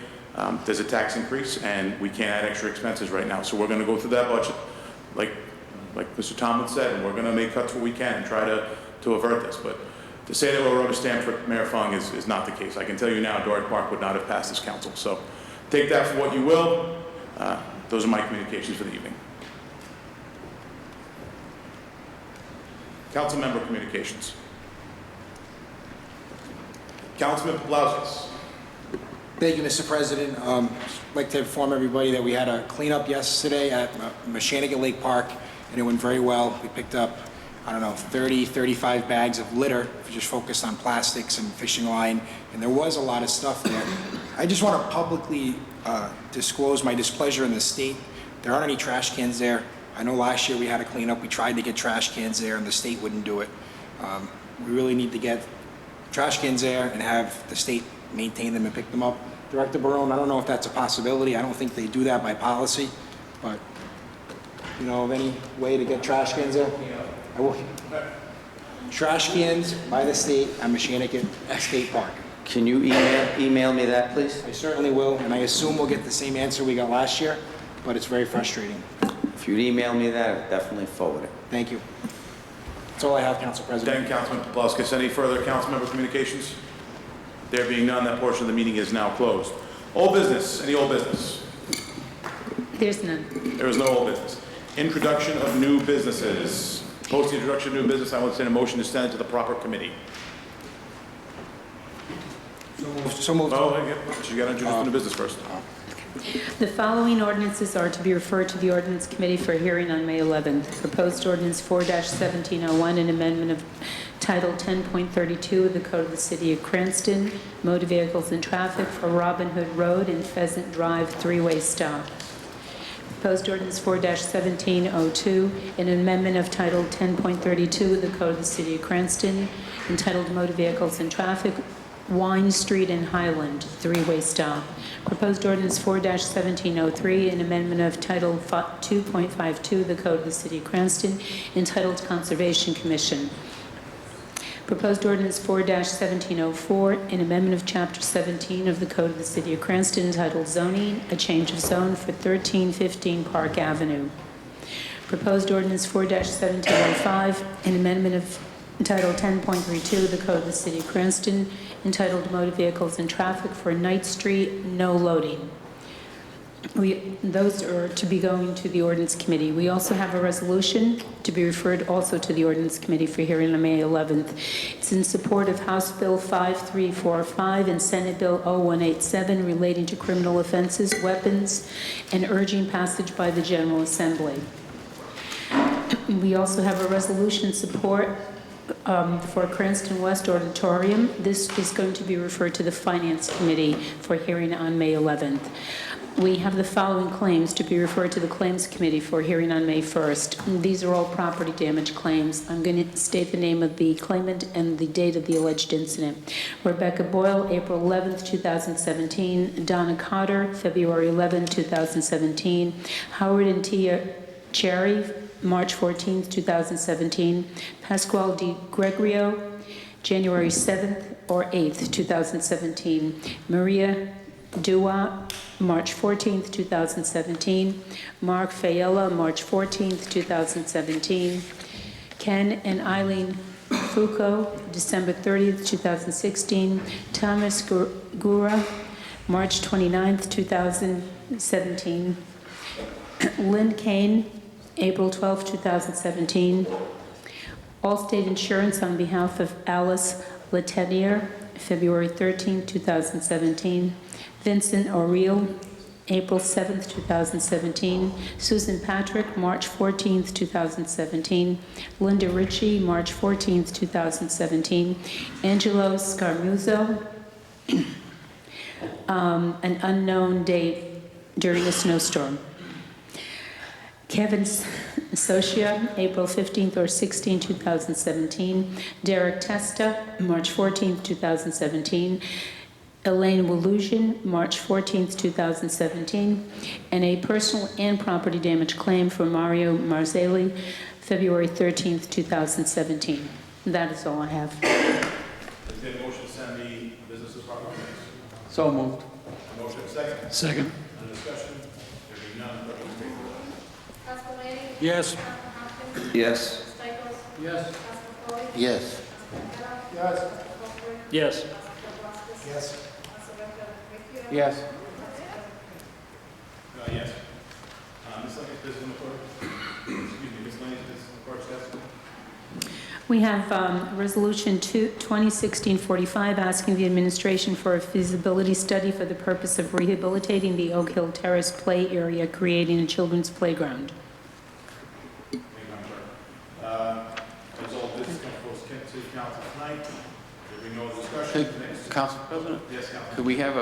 there's a tax increase and we can't add extra expenses right now. So we're going to go through that budget, like Mr. Tomlin said, and we're going to make cuts where we can and try to avert this. But to say that we're rubber stamped for Mayor Fung is not the case. I can tell you now, Doherty Park would not have passed this council. So take that for what you will. Those are my communications for the evening. Council member communications. Councilman Paplausis. Thank you, Mr. President. I'd like to inform everybody that we had a cleanup yesterday at Mashannigan Lake Park, and it went very well. We picked up, 30, 35 bags of litter, just focused on plastics and fishing line, and there was a lot of stuff there. I just want to publicly disclose my displeasure in the state. There aren't any trash cans there. I know last year we had a cleanup. We tried to get trash cans there, and the state wouldn't do it. We really need to get trash cans there and have the state maintain them and pick them up. Director Barone, I don't know if that's a possibility. I don't think they do that by policy, but of any way to get trash cans there? I will. Trash cans by the state at Mashannigan State Park. Can you email me that, please? I certainly will, and I assume we'll get the same answer we got last year, but it's very frustrating. If you'd email me that, I'd definitely forward it. Thank you. That's all I have, Council President. Thank you, Councilman Paplausis. Any further council member communications? There being none, that portion of the meeting is now closed. Old business, any old business? There's none. There is no old business. Introduction of new businesses. Post the introduction of new business, I will entertain a motion to send it to the proper committee. So moved. Oh, you got to introduce the new business first. The following ordinances are to be referred to the Ordinance Committee for hearing on May 11th. Proposed Ordinance 4-1701, an amendment of Title 10.32 of the Code of the City of Cranston, Motor Vehicles and Traffic for Robin Hood Road and Pheasant Drive three-way stop. Proposed Ordinance 4-1702, an amendment of Title 10.32 of the Code of the City of Cranston, entitled Motor Vehicles and Traffic, Wine Street and Highland, three-way stop. Proposed Ordinance 4-1703, an amendment of Title 2.52 of the Code of the City of Cranston, entitled Conservation Commission. Proposed Ordinance 4-1704, an amendment of Chapter 17 of the Code of the City of Cranston, entitled Zoning, a change of zone for 1315 Park Avenue. Proposed Ordinance 4-1705, an amendment of Title 10.32 of the Code of the City of Cranston, entitled Motor Vehicles and Traffic for Knight Street, no loading. Those are to be going to the Ordinance Committee. We also have a resolution to be referred also to the Ordinance Committee for hearing on May 11th. It's in support of House Bill 5345 and Senate Bill 0187 relating to criminal offenses, weapons, and urging passage by the General Assembly. We also have a resolution support for Cranston West Auditorium. This is going to be referred to the Finance Committee for hearing on May 11th. We have the following claims to be referred to the Claims Committee for hearing on May 1st. These are all property damage claims. I'm going to state the name of the claimant and the date of the alleged incident. Rebecca Boyle, April 11th, 2017. Donna Cotter, February 11th, 2017. Howard and Tia Cherry, March 14th, 2017. Pasquale Di Gregorio, January 7th or 8th, 2017. Maria Dua, March 14th, 2017. Mark Fayella, March 14th, 2017. Ken and Eileen Foucault, December 30th, 2016. Thomas Gura, March 29th, 2017. Lynn Kane, April 12th, 2017. Allstate Insurance on behalf of Alice Letenier, February 13th, 2017. Vincent O'Reilly, April 7th, 2017. Susan Patrick, March 14th, 2017. Linda Ritchie, March 14th, 2017. Angelo Scarmuzzo, an unknown date during a snowstorm. Kevin Socia, April 15th or 16th, 2017. Derek Testa, March 14th, 2017. Elaine Walusian, March 14th, 2017. And a personal and property damage claim for Mario Marzali, February 13th, 2017. That is all I have. Is there a motion to send the business to proper committees? So moved. Motion second. Second. Under discussion, there being none, clerk, please take the roll. Council Lanning? Yes. Council Hopkins? Yes. Stichels? Yes. Council Foley? Yes. Yes. Yes. Yes. Yes. Yes. Miscellaneous business in the clerk. Excuse me, miscellaneous business in the clerk's desk. We have Resolution 2016-45 asking the administration for a feasibility study for the purpose of rehabilitating the Oak Hill Terrace play area, creating a children's playground. Thank you, Madam Clerk. As all business comes before City Council tonight, there being no discussion. Council President? Yes, Council. Do we have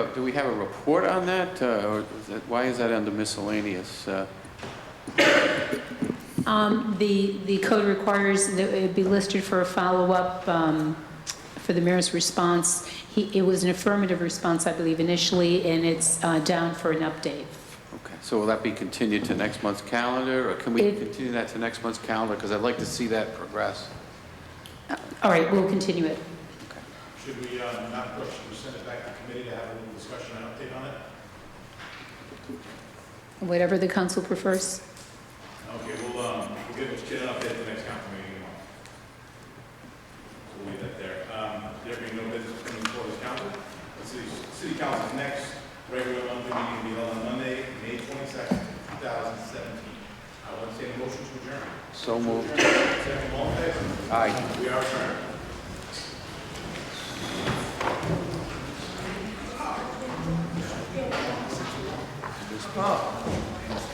a report on that, or is that, why is that under miscellaneous? The code requires that it be listed for a follow-up for the mayor's response. It was an affirmative response, I believe, initially, and it's down for an update. Okay, so will that be continued to next month's calendar, or can we continue that to next month's calendar? Because I'd like to see that progress. All right, we'll continue it. Should we, Madam Clerk, should we send it back to committee to have a little discussion and update on it? Whatever the council prefers. Okay, we'll get an update at the next council meeting. We'll leave that there. There being no business coming before this council, the city council's next regular monthly meeting will be held on Monday, May 22nd, 2017. I will entertain a motion to adjourn. So moved. Second, all in favor? Aye. We are adjourned.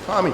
Tommy.